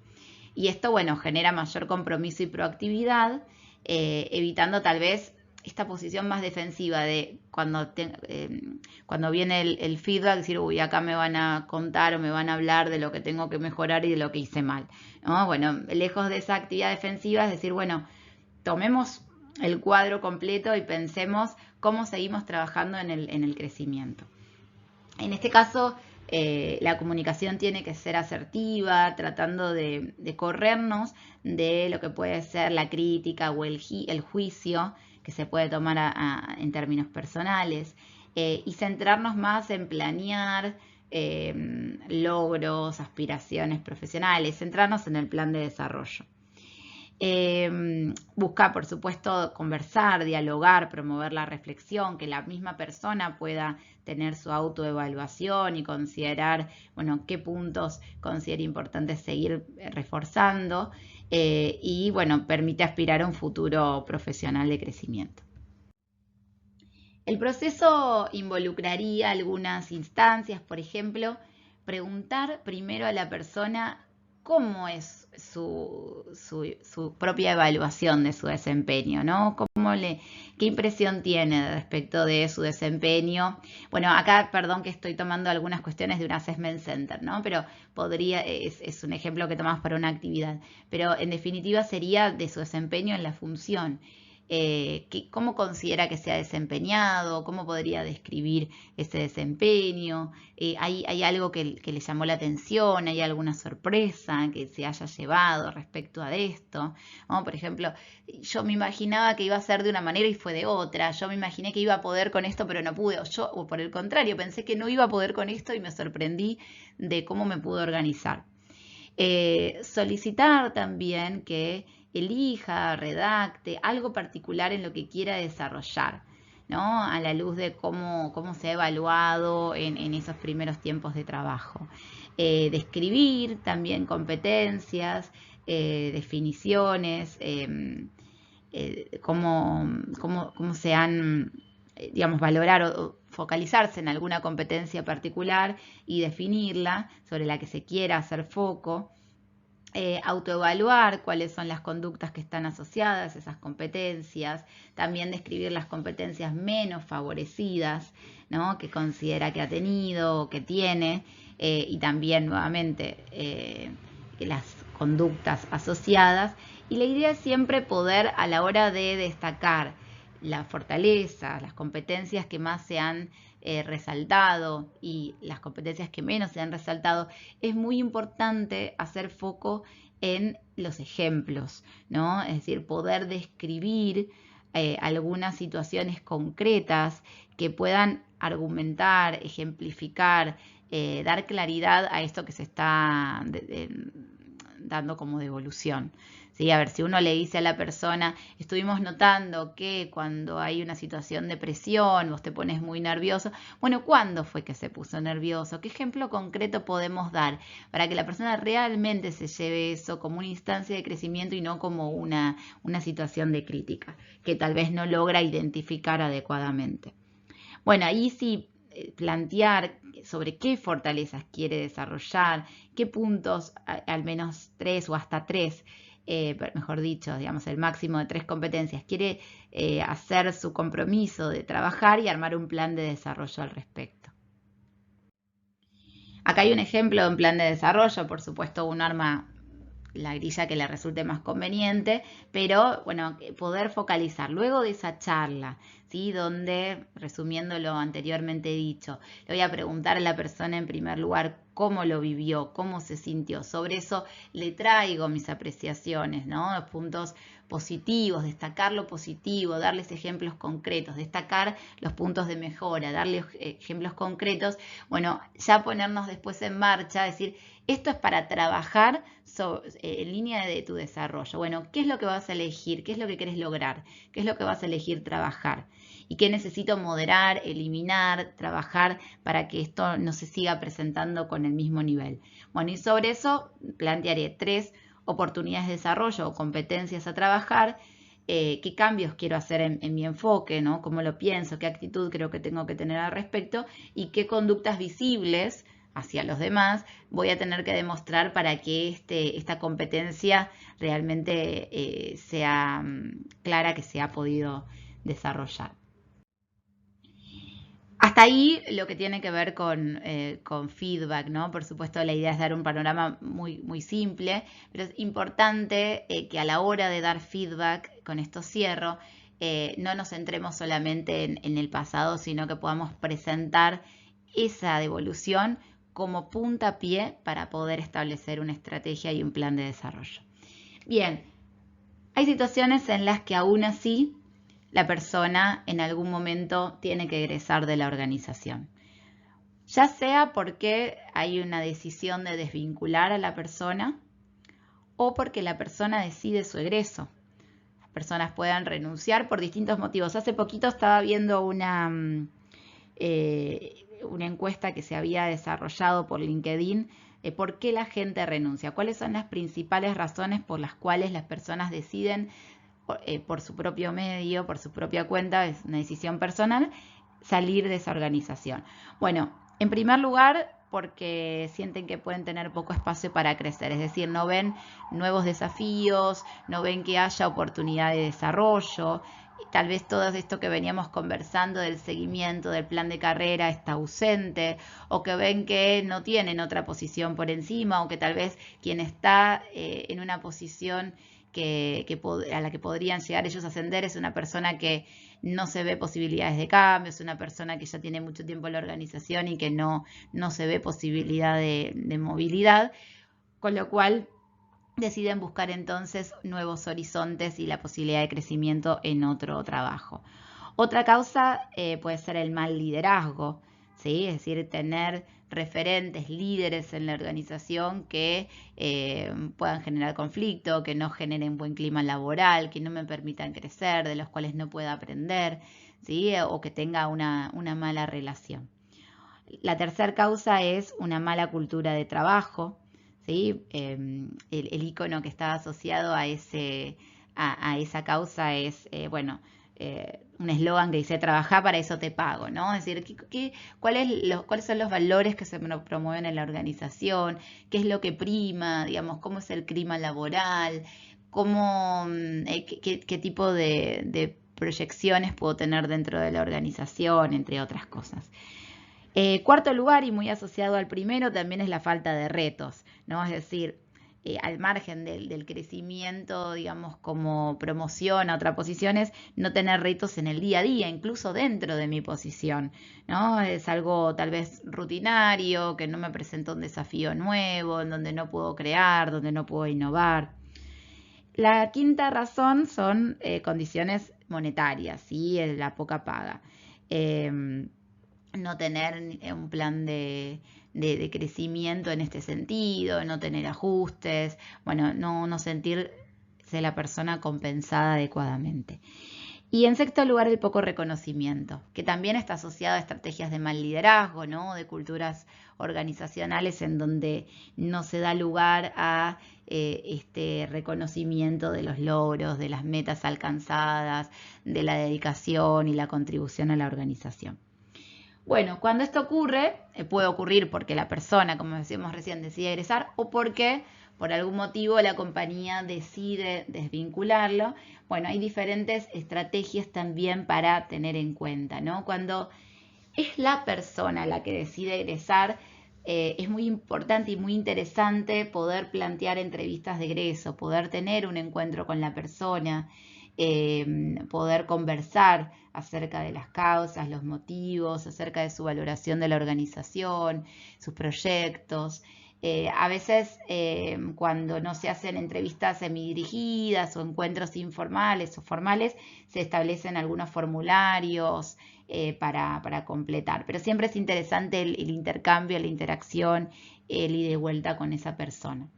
Y esto, bueno, genera mayor compromiso y proactividad, evitando tal vez esta posición más defensiva de cuando viene el feedback, decir, uy, acá me van a contar o me van a hablar de lo que tengo que mejorar y de lo que hice mal, ¿no? Bueno, lejos de esa actividad defensiva, es decir, bueno, tomemos el cuadro completo y pensemos cómo seguimos trabajando en el crecimiento. En este caso, la comunicación tiene que ser asertiva, tratando de corrernos de lo que puede ser la crítica o el juicio que se puede tomar en términos personales, y centrarnos más en planear logros, aspiraciones profesionales, centrarnos en el plan de desarrollo. Busca, por supuesto, conversar, dialogar, promover la reflexión, que la misma persona pueda tener su autoevaluación y considerar, bueno, qué puntos considera importante seguir reforzando, y, bueno, permite aspirar a un futuro profesional de crecimiento. El proceso involucraría algunas instancias, por ejemplo, preguntar primero a la persona cómo es su propia evaluación de su desempeño, ¿no? ¿Qué impresión tiene respecto de su desempeño? Bueno, acá, perdón que estoy tomando algunas cuestiones de un assessment center, ¿no? Pero es un ejemplo que tomamos para una actividad, pero en definitiva sería de su desempeño en la función. ¿Cómo considera que se ha desempeñado? ¿Cómo podría describir ese desempeño? ¿Hay algo que le llamó la atención? ¿Hay alguna sorpresa que se haya llevado respecto a esto? ¿No? Por ejemplo, yo me imaginaba que iba a ser de una manera y fue de otra. Yo me imaginé que iba a poder con esto, pero no pude. O por el contrario, pensé que no iba a poder con esto y me sorprendí de cómo me pude organizar. Solicitar también que elija, redacte algo particular en lo que quiera desarrollar, ¿no? A la luz de cómo se ha evaluado en esos primeros tiempos de trabajo. Describir también competencias, definiciones, cómo se han, digamos, valorar o focalizarse en alguna competencia particular y definirla, sobre la que se quiera hacer foco. Autoevaluar cuáles son las conductas que están asociadas a esas competencias, también describir las competencias menos favorecidas, ¿no? Que considera que ha tenido o que tiene, y también nuevamente las conductas asociadas. Y la idea es siempre poder, a la hora de destacar la fortaleza, las competencias que más se han resaltado y las competencias que menos se han resaltado, es muy importante hacer foco en los ejemplos, ¿no? Es decir, poder describir algunas situaciones concretas que puedan argumentar, ejemplificar, dar claridad a esto que se está dando como devolución. ¿Sí? A ver, si uno le dice a la persona, estuvimos notando que cuando hay una situación de presión, vos te pones muy nervioso. Bueno, ¿cuándo fue que se puso nervioso? ¿Qué ejemplo concreto podemos dar para que la persona realmente se lleve eso como una instancia de crecimiento y no como una situación de crítica, que tal vez no logra identificar adecuadamente? Bueno, ahí sí plantear sobre qué fortalezas quiere desarrollar, qué puntos, al menos 3 o hasta 3, mejor dicho, digamos el máximo de 3 competencias, quiere hacer su compromiso de trabajar y armar un plan de desarrollo al respecto. Acá hay un ejemplo de un plan de desarrollo, por supuesto uno arma la grilla que le resulte más conveniente, pero bueno, poder focalizar luego de esa charla, ¿sí? Donde, resumiendo lo anteriormente dicho, le voy a preguntar a la persona en primer lugar cómo lo vivió, cómo se sintió. Sobre eso le traigo mis apreciaciones, ¿no? Los puntos positivos, destacar lo positivo, darles ejemplos concretos, destacar los puntos de mejora, darles ejemplos concretos. Bueno, ya ponernos después en marcha, decir, esto es para trabajar en línea de tu desarrollo. Bueno, ¿qué es lo que vas a elegir? ¿Qué es lo que querés lograr? ¿Qué es lo que vas a elegir trabajar? ¿Y qué necesito moderar, eliminar, trabajar para que esto no se siga presentando con el mismo nivel? Bueno, y sobre eso plantearé 3 oportunidades de desarrollo o competencias a trabajar, qué cambios quiero hacer en mi enfoque, ¿no? Cómo lo pienso, qué actitud creo que tengo que tener al respecto y qué conductas visibles hacia los demás voy a tener que demostrar para que esta competencia realmente sea clara, que se ha podido desarrollar. Hasta ahí lo que tiene que ver con feedback, ¿no? Por supuesto, la idea es dar un panorama muy simple, pero es importante que a la hora de dar feedback, con esto cierro, no nos centremos solamente en el pasado, sino que podamos presentar esa devolución como puntapié para poder establecer una estrategia y un plan de desarrollo. Bien, hay situaciones en las que aún así la persona en algún momento tiene que egresar de la organización. Ya sea porque hay una decisión de desvincular a la persona o porque la persona decide su egreso. Las personas puedan renunciar por distintos motivos. Hace poquito estaba viendo una encuesta que se había desarrollado por LinkedIn. ¿Por qué la gente renuncia? ¿Cuáles son las principales razones por las cuales las personas deciden por su propio medio, por su propia cuenta, es una decisión personal, salir de esa organización? Bueno, en primer lugar, porque sienten que pueden tener poco espacio para crecer, es decir, no ven nuevos desafíos, no ven que haya oportunidad de desarrollo. Tal vez todo esto que veníamos conversando del seguimiento del plan de carrera está ausente, o que ven que no tienen otra posición por encima, o que tal vez quien está en una posición a la que podrían llegar ellos a ascender es una persona que no se ve posibilidades de cambio, es una persona que ya tiene mucho tiempo en la organización y que no se ve posibilidad de movilidad, con lo cual deciden buscar entonces nuevos horizontes y la posibilidad de crecimiento en otro trabajo. Otra causa puede ser el mal liderazgo, ¿sí? Es decir, tener referentes, líderes en la organización que puedan generar conflicto, que no generen buen clima laboral, que no me permitan crecer, de los cuales no pueda aprender, ¿sí? O que tenga una mala relación. La tercera causa es una mala cultura de trabajo, ¿sí? El icono que está asociado a esa causa es, un eslogan que dice: trabaja, para eso te pago, ¿no? Es decir, ¿cuáles son los valores que se promueven en la organización? ¿Qué es lo que prima? Digamos, ¿cómo es el clima laboral? ¿Qué tipo de proyecciones puedo tener dentro de la organización, entre otras cosas? Cuarto lugar, y muy asociado al primero, también es la falta de retos, ¿no? Es decir, al margen del crecimiento, digamos, como promoción a otras posiciones, no tener retos en el día a día, incluso dentro de mi posición, ¿no? Es algo tal vez rutinario, que no me presenta un desafío nuevo, en donde no puedo crear, donde no puedo innovar. La quinta razón son condiciones monetarias, ¿sí? La poca paga. No tener un plan de crecimiento en este sentido, no tener ajustes, bueno, no sentirse la persona compensada adecuadamente. Y en sexto lugar, el poco reconocimiento, que también está asociado a estrategias de mal liderazgo, ¿no? De culturas organizacionales en donde no se da lugar a este reconocimiento de los logros, de las metas alcanzadas, de la dedicación y la contribución a la organización. Bueno, cuando esto ocurre, puede ocurrir porque la persona, como decíamos recién, decide egresar, o porque por algún motivo la compañía decide desvincularlo. Bueno, hay diferentes estrategias también para tener en cuenta, ¿no? Cuando es la persona la que decide egresar, es muy importante y muy interesante poder plantear entrevistas de egreso, poder tener un encuentro con la persona, poder conversar acerca de las causas, los motivos, acerca de su valoración de la organización, sus proyectos. A veces cuando no se hacen entrevistas semidirigidas o encuentros informales o formales, se establecen algunos formularios para completar. Pero siempre es interesante el intercambio, la interacción, el ida y vuelta con esa persona.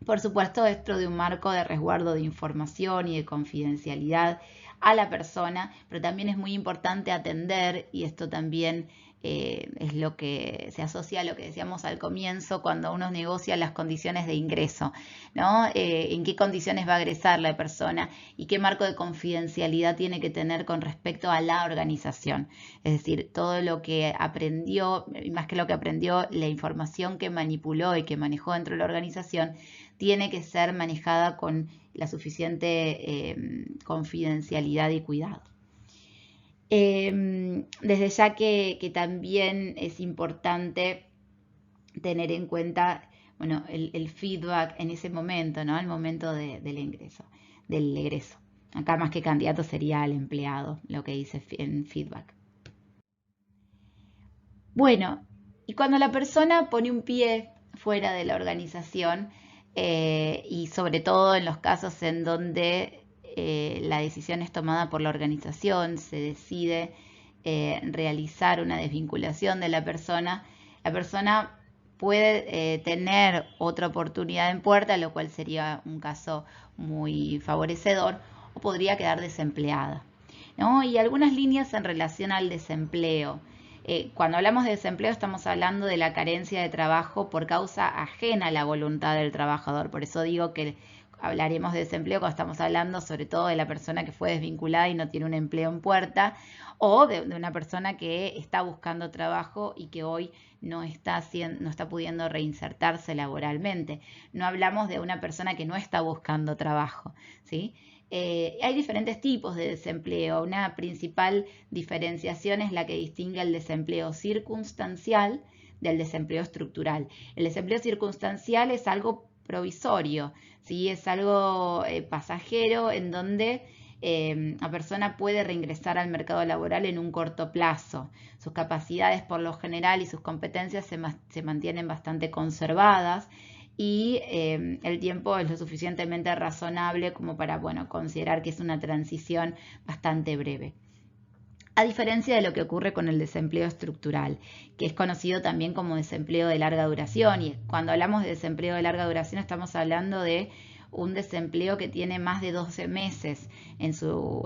Por supuesto, dentro de un marco de resguardo de información y de confidencialidad a la persona, pero también es muy importante atender, y esto también es lo que se asocia a lo que decíamos al comienzo cuando uno negocia las condiciones de ingreso, ¿no? En qué condiciones va a egresar la persona y qué marco de confidencialidad tiene que tener con respecto a la organización. Es decir, todo lo que aprendió, más que lo que aprendió, la información que manipuló y que manejó dentro de la organización, tiene que ser manejada con la suficiente confidencialidad y cuidado. Desde ya que también es importante tener en cuenta, bueno, el feedback en ese momento, ¿no? Al momento del egreso. Acá más que candidato sería el empleado, lo que dice en feedback. Bueno, y cuando la persona pone un pie fuera de la organización, y sobre todo en los casos en donde la decisión es tomada por la organización, se decide realizar una desvinculación de la persona puede tener otra oportunidad en puerta, lo cual sería un caso muy favorecedor, o podría quedar desempleada, ¿no? Y algunas líneas en relación al desempleo. Cuando hablamos de desempleo estamos hablando de la carencia de trabajo por causa ajena a la voluntad del trabajador. Por eso digo que hablaremos de desempleo cuando estamos hablando sobre todo de la persona que fue desvinculada y no tiene un empleo en puerta, o de una persona que está buscando trabajo y que hoy no está pudiendo reinsertarse laboralmente. No hablamos de una persona que no está buscando trabajo, ¿sí? Hay diferentes tipos de desempleo. Una principal diferenciación es la que distingue el desempleo circunstancial del desempleo estructural. El desempleo circunstancial es algo provisorio, ¿sí? Es algo pasajero en donde la persona puede reingresar al mercado laboral en un corto plazo. Sus capacidades por lo general y sus competencias se mantienen bastante conservadas y el tiempo es lo suficientemente razonable como para, bueno, considerar que es una transición bastante breve. A diferencia de lo que ocurre con el desempleo estructural, que es conocido también como desempleo de larga duración, y cuando hablamos de desempleo de larga duración estamos hablando de un desempleo que tiene más de 12 meses en su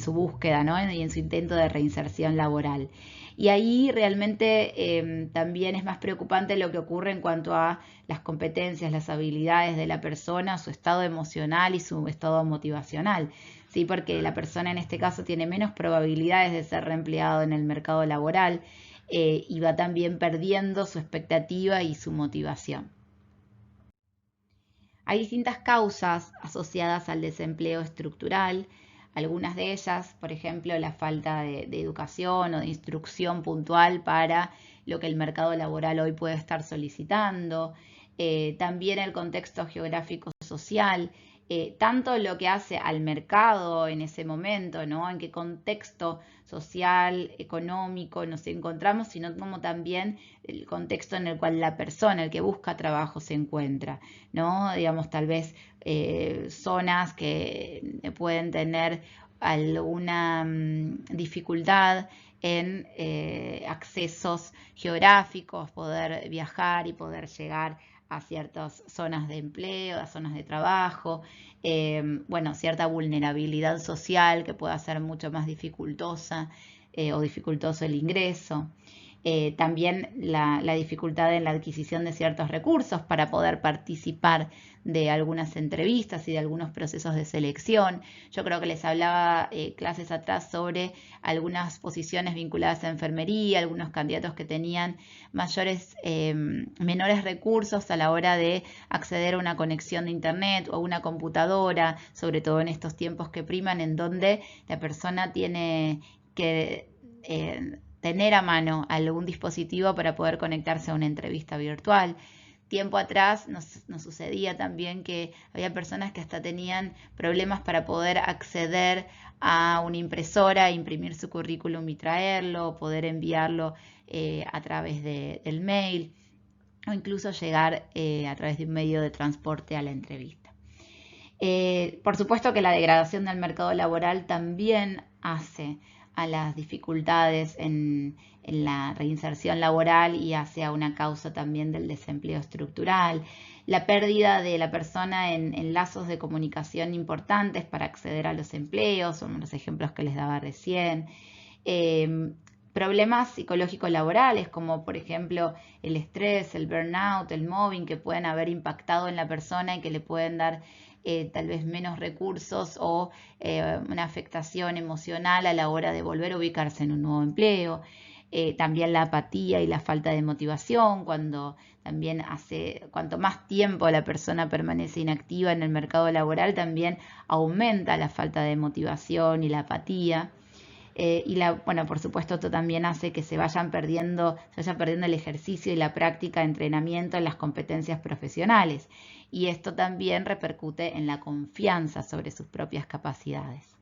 búsqueda, ¿no? Y en su intento de reinserción laboral. Y ahí realmente también es más preocupante lo que ocurre en cuanto a las competencias, las habilidades de la persona, su estado emocional y su estado motivacional, ¿sí? Porque la persona en este caso tiene menos probabilidades de ser reempleado en el mercado laboral y va también perdiendo su expectativa y su motivación. Hay distintas causas asociadas al desempleo estructural. Algunas de ellas, por ejemplo, la falta de educación o de instrucción puntual para lo que el mercado laboral hoy puede estar solicitando. También el contexto geográfico social, tanto lo que hace al mercado en ese momento, ¿no? En qué contexto social, económico nos encontramos, sino como también el contexto en el cual la persona, el que busca trabajo, se encuentra, ¿no? Digamos, tal vez zonas que pueden tener alguna dificultad en accesos geográficos, poder viajar y poder llegar a ciertas zonas de empleo, a zonas de trabajo, bueno, cierta vulnerabilidad social que pueda ser mucho más dificultosa o dificultoso el ingreso. También la dificultad en la adquisición de ciertos recursos para poder participar de algunas entrevistas y de algunos procesos de selección. Yo creo que les hablaba clases atrás sobre algunas posiciones vinculadas a enfermería, algunos candidatos que tenían menores recursos a la hora de acceder a una conexión de internet o a una computadora, sobre todo en estos tiempos que priman, en donde la persona tiene que tener a mano algún dispositivo para poder conectarse a una entrevista virtual. tiempo atrás nos sucedía también que había personas que hasta tenían problemas para poder acceder a una impresora, imprimir su currículum y traerlo, poder enviarlo a través del mail o incluso llegar a través de un medio de transporte a la entrevista. Por supuesto que la degradación del mercado laboral también hace a las dificultades en la reinserción laboral y hacia una causa también del desempleo estructural, la pérdida de la persona en lazos de comunicación importantes para acceder a los empleos, son los ejemplos que les daba recién, problemas psicológicos laborales como por ejemplo el estrés, el burnout, el mobbing que pueden haber impactado en la persona y que le pueden dar tal vez menos recursos o una afectación emocional a la hora de volver a ubicarse en un nuevo empleo. También la apatía y la falta de motivación, cuando también cuanto más tiempo la persona permanece inactiva en el mercado laboral, también aumenta la falta de motivación y la apatía. Bueno, por supuesto, esto también hace que se vaya perdiendo el ejercicio y la práctica de entrenamiento en las competencias profesionales. Y esto también repercute en la confianza sobre sus propias capacidades.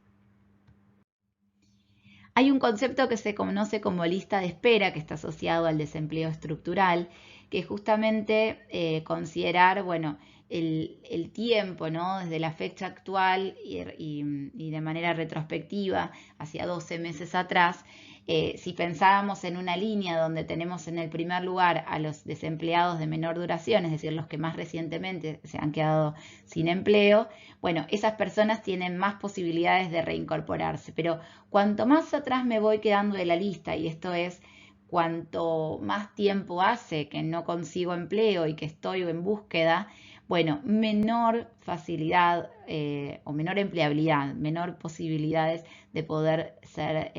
Hay un concepto que se conoce como lista de espera, que está asociado al desempleo estructural, que es justamente considerar, bueno, el tiempo, ¿no? Desde la fecha actual y de manera retrospectiva, hacia 12 meses atrás, si pensábamos en una línea donde tenemos en el primer lugar a los desempleados de menor duración, es decir, los que más recientemente se han quedado sin empleo, bueno, esas personas tienen más posibilidades de reincorporarse, pero cuanto más atrás me voy quedando de la lista, y esto es cuanto más tiempo hace que no consigo empleo y que estoy en búsqueda, bueno, menor facilidad o menor empleabilidad, menor posibilidades de poder ser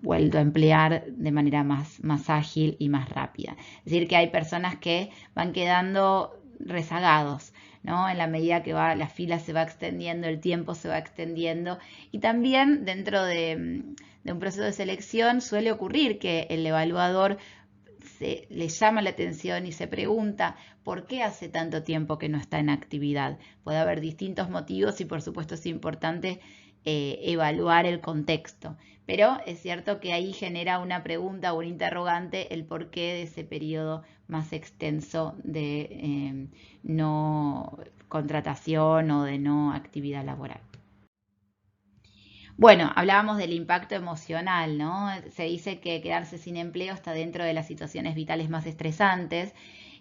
vuelto a emplear de manera más ágil y más rápida. Es decir, que hay personas que van quedando rezagados, ¿no? En la medida que la fila se va extendiendo, el tiempo se va extendiendo y también dentro de un proceso de selección suele ocurrir que el evaluador le llama la atención y se pregunta por qué hace tanto tiempo que no está en actividad. Puede haber distintos motivos y por supuesto es importante evaluar el contexto, pero es cierto que ahí genera una pregunta o un interrogante el porqué de ese periodo más extenso de no contratación o de no actividad laboral. Bueno, hablábamos del impacto emocional, ¿no? Se dice que quedarse sin empleo está dentro de las situaciones vitales más estresantes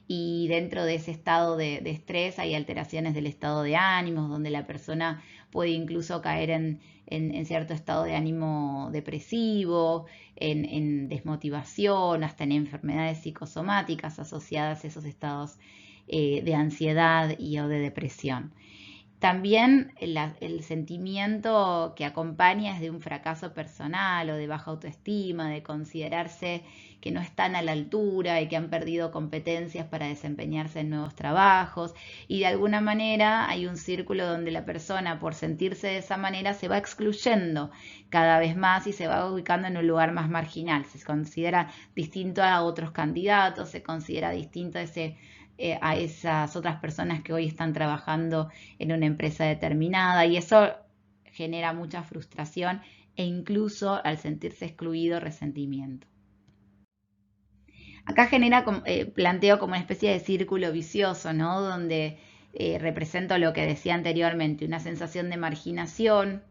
y dentro de ese estado de estrés hay alteraciones del estado de ánimos, donde la persona puede incluso caer en cierto estado de ánimo depresivo, en desmotivación, hasta en enfermedades psicosomáticas asociadas a esos estados de ansiedad o de depresión. También el sentimiento que acompaña es de un fracaso personal o de baja autoestima, de considerarse que no están a la altura y que han perdido competencias para desempeñarse en nuevos trabajos. Y de alguna manera hay un círculo donde la persona, por sentirse de esa manera, se va excluyendo cada vez más y se va ubicando en un lugar más marginal. Se considera distinto a otros candidatos, se considera distinto a esas otras personas que hoy están trabajando en una empresa determinada y eso genera mucha frustración e incluso al sentirse excluido, resentimiento. Acá planteo como una especie de círculo vicioso, ¿no? Donde represento lo que decía anteriormente, una sensación de marginación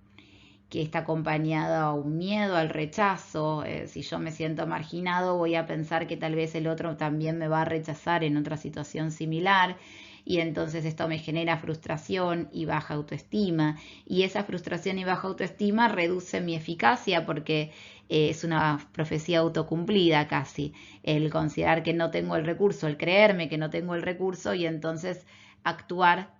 que está acompañada a un miedo al rechazo. Si yo me siento marginado, voy a pensar que tal vez el otro también me va a rechazar en otra situación similar y entonces esto me genera frustración y baja autoestima y esa frustración y baja autoestima reduce mi eficacia porque es una profecía autocumplida casi, el considerar que no tengo el recurso, el creerme que no tengo el recurso y entonces actuar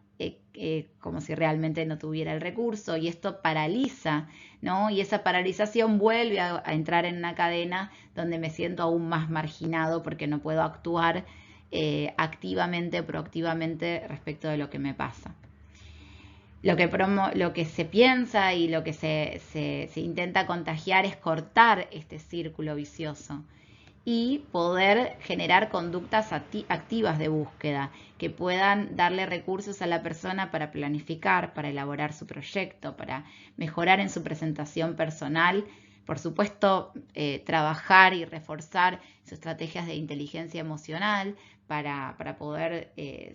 como si realmente no tuviera el recurso y esto paraliza, ¿no? Y esa paralización vuelve a entrar en una cadena donde me siento aún más marginado porque no puedo actuar activamente, proactivamente respecto de lo que me pasa. Lo que se piensa y lo que se intenta contagiar es cortar este círculo vicioso y poder generar conductas activas de búsqueda que puedan darle recursos a la persona para planificar, para elaborar su proyecto, para mejorar en su presentación personal. Por supuesto, trabajar y reforzar sus estrategias de inteligencia emocional para poder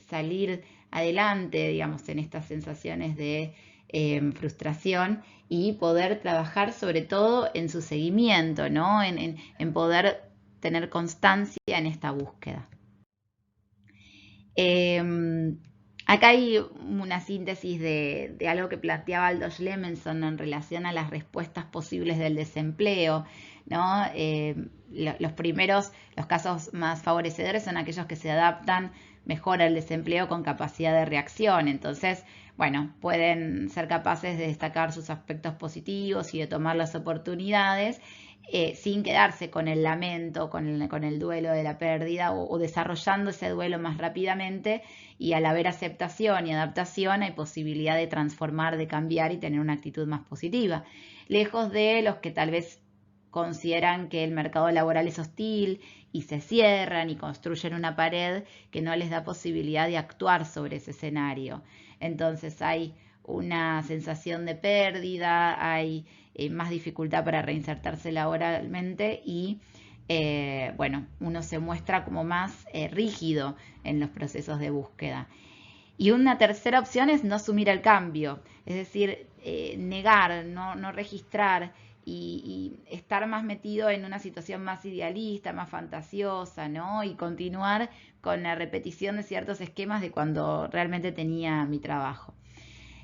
salir adelante, digamos, en estas sensaciones de frustración, y poder trabajar sobre todo en su seguimiento, ¿no? En poder tener constancia en esta búsqueda. Acá hay una síntesis de algo que planteaba Aldous Lemenson en relación a las respuestas posibles del desempleo, ¿no? Los casos más favorecedores son aquellos que se adaptan mejor al desempleo con capacidad de reacción. Entonces, bueno, pueden ser capaces de destacar sus aspectos positivos y de tomar las oportunidades sin quedarse con el lamento, con el duelo de la pérdida, o desarrollando ese duelo más rápidamente, y al haber aceptación y adaptación hay posibilidad de transformar, de cambiar y tener una actitud más positiva. Lejos de los que tal vez consideran que el mercado laboral es hostil y se cierran y construyen una pared que no les da posibilidad de actuar sobre ese escenario. Entonces hay una sensación de pérdida, hay más dificultad para reinsertarse laboralmente y bueno, uno se muestra como más rígido en los procesos de búsqueda. Y una tercera opción es no asumir el cambio, es decir, negar, no registrar y estar más metido en una situación más idealista, más fantasiosa, ¿no? Y continuar con la repetición de ciertos esquemas de cuando realmente tenía mi trabajo.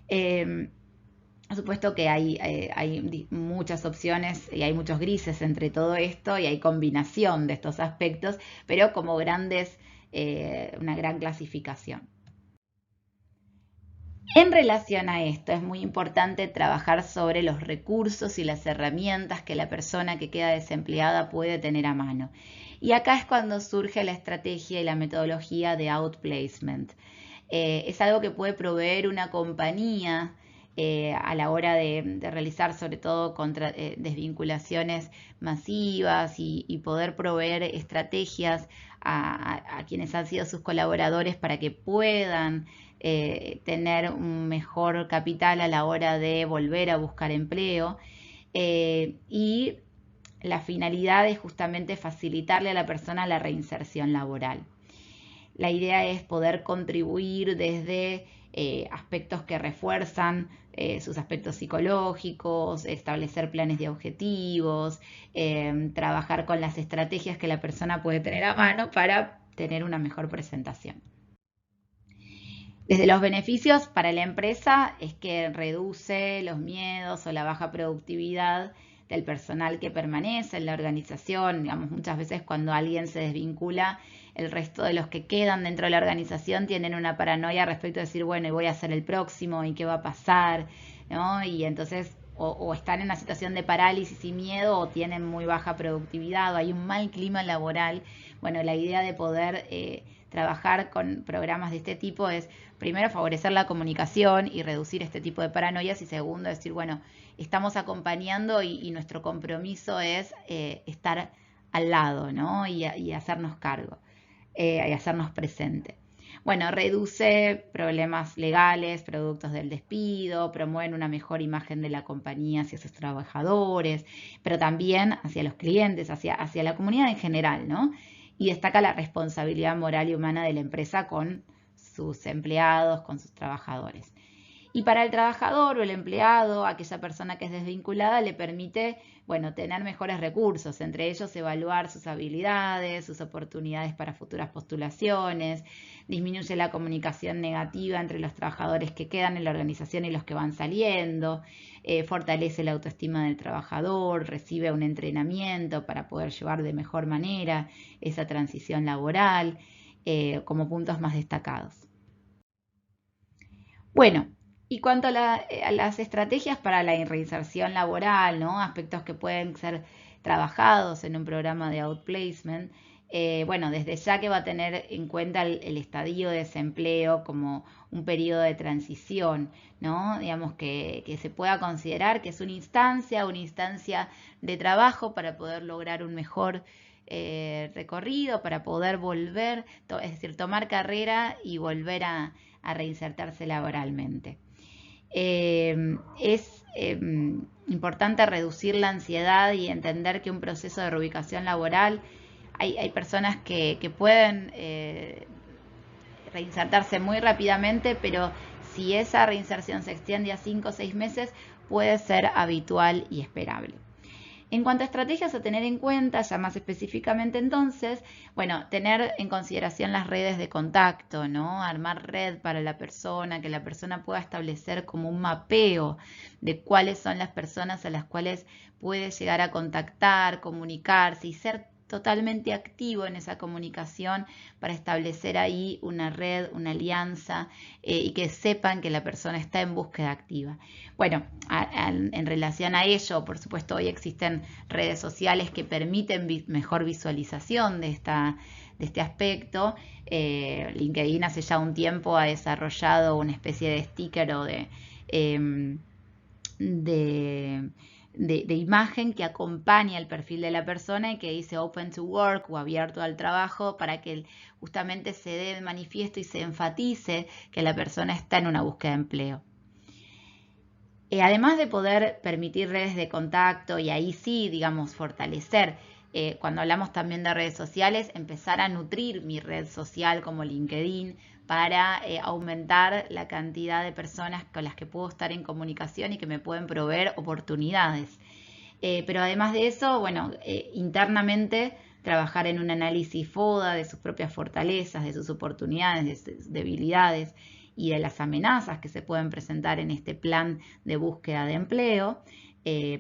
Por supuesto que hay muchas opciones y hay muchos grises entre todo esto y hay combinación de estos aspectos, pero como una gran clasificación. En relación a esto, es muy importante trabajar sobre los recursos y las herramientas que la persona que queda desempleada puede tener a mano. Y acá es cuando surge la estrategia y la metodología de outplacement. Es algo que puede proveer una compañía a la hora de realizar sobre todo desvinculaciones masivas y poder proveer estrategias a quienes han sido sus colaboradores para que puedan tener un mejor capital a la hora de volver a buscar empleo, y la finalidad es justamente facilitarle a la persona la reinserción laboral. La idea es poder contribuir desde aspectos que refuerzan sus aspectos psicológicos, establecer planes de objetivos, trabajar con las estrategias que la persona puede tener a mano para tener una mejor presentación. Desde los beneficios para la empresa es que reduce los miedos o la baja productividad del personal que permanece en la organización. Digamos, muchas veces cuando alguien se desvincula, el resto de los que quedan dentro de la organización tienen una paranoia respecto a decir, bueno, y voy a ser el próximo, y qué va a pasar, ¿no? Y entonces o están en una situación de parálisis y miedo, o tienen muy baja productividad, o hay un mal clima laboral. Bueno, la idea de poder trabajar con programas de este tipo es, primero, favorecer la comunicación y reducir este tipo de paranoias, y segundo, decir, bueno, estamos acompañando y nuestro compromiso es estar al lado, ¿no? Y hacernos cargo, y hacernos presente. Bueno, reduce problemas legales, productos del despido, promueven una mejor imagen de la compañía hacia sus trabajadores, pero también hacia los clientes, hacia la comunidad en general, ¿no? Y destaca la responsabilidad moral y humana de la empresa con sus empleados, con sus trabajadores. Y para el trabajador o el empleado, aquella persona que es desvinculada, le permite, bueno, tener mejores recursos, entre ellos evaluar sus habilidades, sus oportunidades para futuras postulaciones, disminuye la comunicación negativa entre los trabajadores que quedan en la organización y los que van saliendo, fortalece la autoestima del trabajador, recibe un entrenamiento para poder llevar de mejor manera esa transición laboral, como puntos más destacados. Bueno, y cuanto a las estrategias para la reinserción laboral, ¿no? Aspectos que pueden ser trabajados en un programa de outplacement, bueno, desde ya que va a tener en cuenta el estadio de desempleo como un periodo de transición, ¿no? Digamos que se pueda considerar que es una instancia de trabajo para poder lograr un mejor recorrido, para poder volver, es decir, tomar carrera y volver a reinsertarse laboralmente. Es importante reducir la ansiedad y entender que un proceso de reubicación laboral, hay personas que pueden reinsertarse muy rápidamente, pero si esa reinserción se extiende a 5 o 6 meses, puede ser habitual y esperable. En cuanto a estrategias a tener en cuenta, ya más específicamente entonces, bueno, tener en consideración las redes de contacto, ¿no? Armar red para la persona, que la persona pueda establecer como un mapeo de cuáles son las personas a las cuales puede llegar a contactar, comunicarse y ser totalmente activo en esa comunicación para establecer ahí una red, una alianza y que sepan que la persona está en búsqueda activa. Bueno, en relación a ello, por supuesto, hoy existen redes sociales que permiten mejor visualización de este aspecto. LinkedIn hace ya un tiempo ha desarrollado una especie de sticker o de imagen que acompaña el perfil de la persona y que dice open to work o abierto al trabajo para que justamente se dé de manifiesto y se enfatice que la persona está en una búsqueda de empleo. Además de poder permitir redes de contacto y ahí sí, digamos, fortalecer, cuando hablamos también de redes sociales, empezar a nutrir mi red social como LinkedIn para aumentar la cantidad de personas con las que puedo estar en comunicación y que me pueden proveer oportunidades. Pero además de eso, bueno, internamente trabajar en un análisis FODA de sus propias fortalezas, de sus oportunidades, de sus debilidades y de las amenazas que se pueden presentar en este plan de búsqueda de empleo,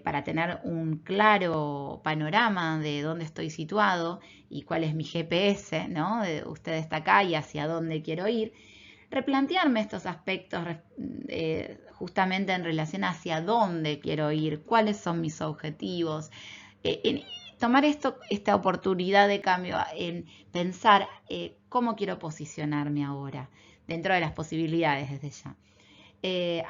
para tener un claro panorama de dónde estoy situado y cuál es mi GPS, ¿no? Usted está acá y hacia dónde quiero ir. Replantearme estos aspectos justamente en relación hacia dónde quiero ir, cuáles son mis objetivos, tomar esta oportunidad de cambio en pensar cómo quiero posicionarme ahora, dentro de las posibilidades desde ya.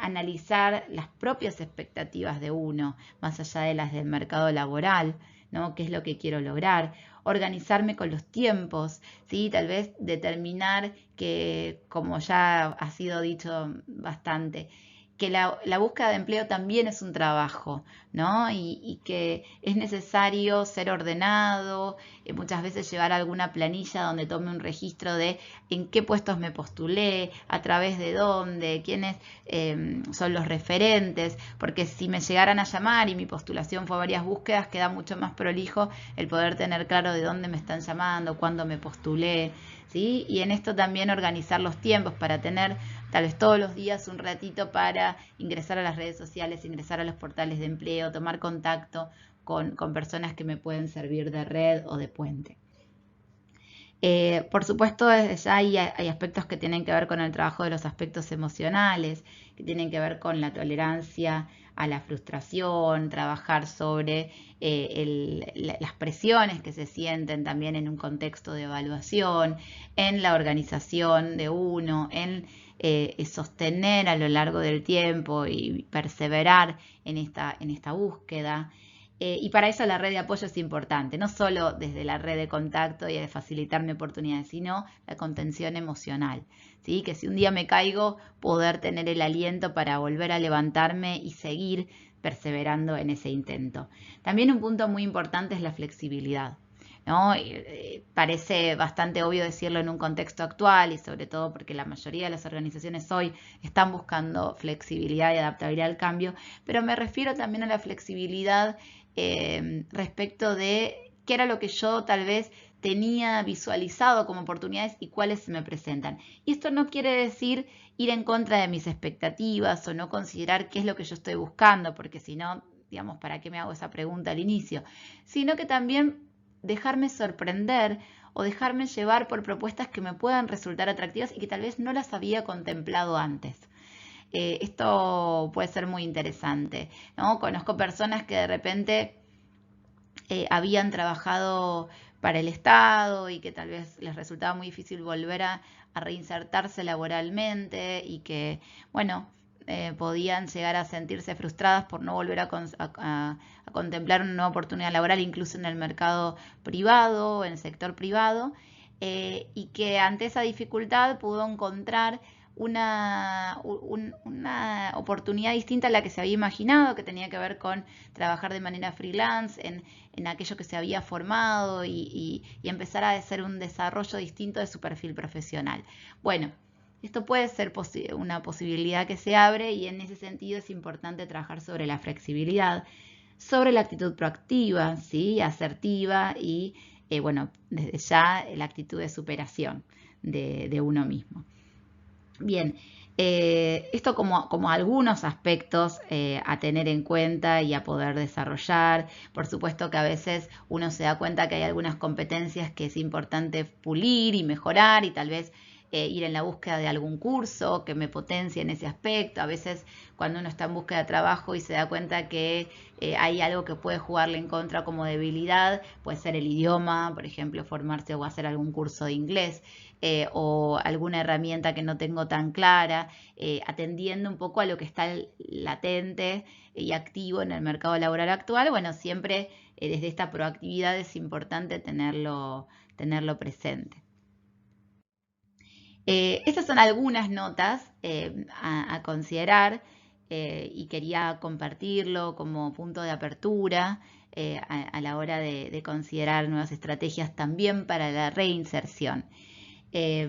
Analizar las propias expectativas de uno, más allá de las del mercado laboral, ¿no? ¿Qué es lo que quiero lograr? Organizarme con los tiempos, ¿sí? Tal vez determinar que, como ya ha sido dicho bastante, que la búsqueda de empleo también es un trabajo, ¿no? Y que es necesario ser ordenado, muchas veces llevar alguna planilla donde tome un registro de en qué puestos me postulé, a través de dónde, quiénes son los referentes, porque si me llegaran a llamar y mi postulación fue a varias búsquedas, queda mucho más prolijo el poder tener claro de dónde me están llamando, cuándo me postulé, ¿sí? Y en esto también organizar los tiempos para tener tal vez todos los días un ratito para ingresar a las redes sociales, ingresar a los portales de empleo, tomar contacto con personas que me pueden servir de red o de puente. Por supuesto, desde ya hay aspectos que tienen que ver con el trabajo de los aspectos emocionales, que tienen que ver con la tolerancia a la frustración, trabajar sobre las presiones que se sienten también en un contexto de evaluación, en la organización de uno, en sostener a lo largo del tiempo y perseverar en esta búsqueda. Y para eso la red de apoyo es importante, no solo desde la red de contacto y de facilitarme oportunidades, sino la contención emocional, ¿sí? Que si un día me caigo, poder tener el aliento para volver a levantarme y seguir perseverando en ese intento. También un punto muy importante es la flexibilidad, ¿no? Parece bastante obvio decirlo en un contexto actual y sobre todo porque la mayoría de las organizaciones hoy están buscando flexibilidad y adaptabilidad al cambio, pero me refiero también a la flexibilidad respecto de qué era lo que yo tal vez tenía visualizado como oportunidades y cuáles se me presentan. Y esto no quiere decir ir en contra de mis expectativas o no considerar qué es lo que yo estoy buscando, porque si no, digamos, ¿para qué me hago esa pregunta al inicio? Sino que también dejarme sorprender o dejarme llevar por propuestas que me puedan resultar atractivas y que tal vez no las había contemplado antes. Esto puede ser muy interesante, ¿no? Conozco personas que de repente habían trabajado para el Estado y que tal vez les resultaba muy difícil volver a reinsertarse laboralmente y que, bueno, podían llegar a sentirse frustradas por no volver a contemplar una nueva oportunidad laboral, incluso en el mercado privado, en el sector privado, y que ante esa dificultad pudo encontrar una oportunidad distinta a la que se había imaginado, que tenía que ver con trabajar de manera freelance en aquello que se había formado y empezar a hacer un desarrollo distinto de su perfil profesional. Bueno, esto puede ser una posibilidad que se abre y en ese sentido es importante trabajar sobre la flexibilidad, sobre la actitud proactiva, ¿sí? Asertiva y, bueno, desde ya la actitud de superación de uno mismo. Bien, esto como algunos aspectos a tener en cuenta y a poder desarrollar. Por supuesto que a veces uno se da cuenta que hay algunas competencias que es importante pulir y mejorar y tal vez ir en la búsqueda de algún curso que me potencie en ese aspecto. A veces cuando uno está en búsqueda de trabajo y se da cuenta que hay algo que puede jugarle en contra como debilidad, puede ser el idioma, por ejemplo, formarse o hacer algún curso de inglés. O alguna herramienta que no tengo tan clara, atendiendo un poco a lo que está latente y activo en el mercado laboral actual. Bueno, siempre desde esta proactividad es importante tenerlo presente. Estas son algunas notas a considerar y quería compartirlo como punto de apertura a la hora de considerar nuevas estrategias también para la reinserción.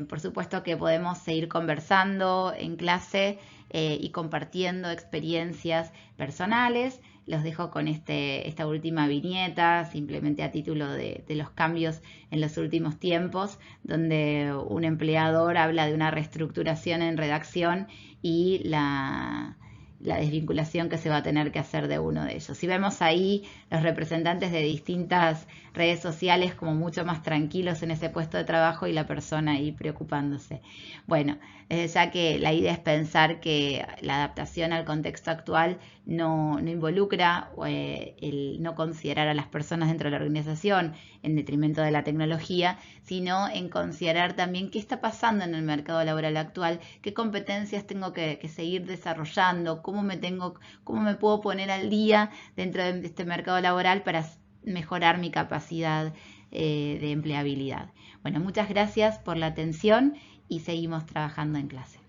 Por supuesto que podemos seguir conversando en clase y compartiendo experiencias personales. Los dejo con esta última viñeta, simplemente a título de los cambios en los últimos tiempos, donde un empleador habla de una reestructuración en redacción y la desvinculación que se va a tener que hacer de uno de ellos. Y vemos ahí los representantes de distintas redes sociales como mucho más tranquilos en ese puesto de trabajo y la persona ahí preocupándose. Bueno, ya que la idea es pensar que la adaptación al contexto actual no involucra el no considerar a las personas dentro de la organización en detrimento de la tecnología, sino en considerar también qué está pasando en el mercado laboral actual, qué competencias tengo que seguir desarrollando, cómo me puedo poner al día dentro de este mercado laboral para mejorar mi capacidad de empleabilidad. Bueno, muchas gracias por la atención y seguimos trabajando en clase.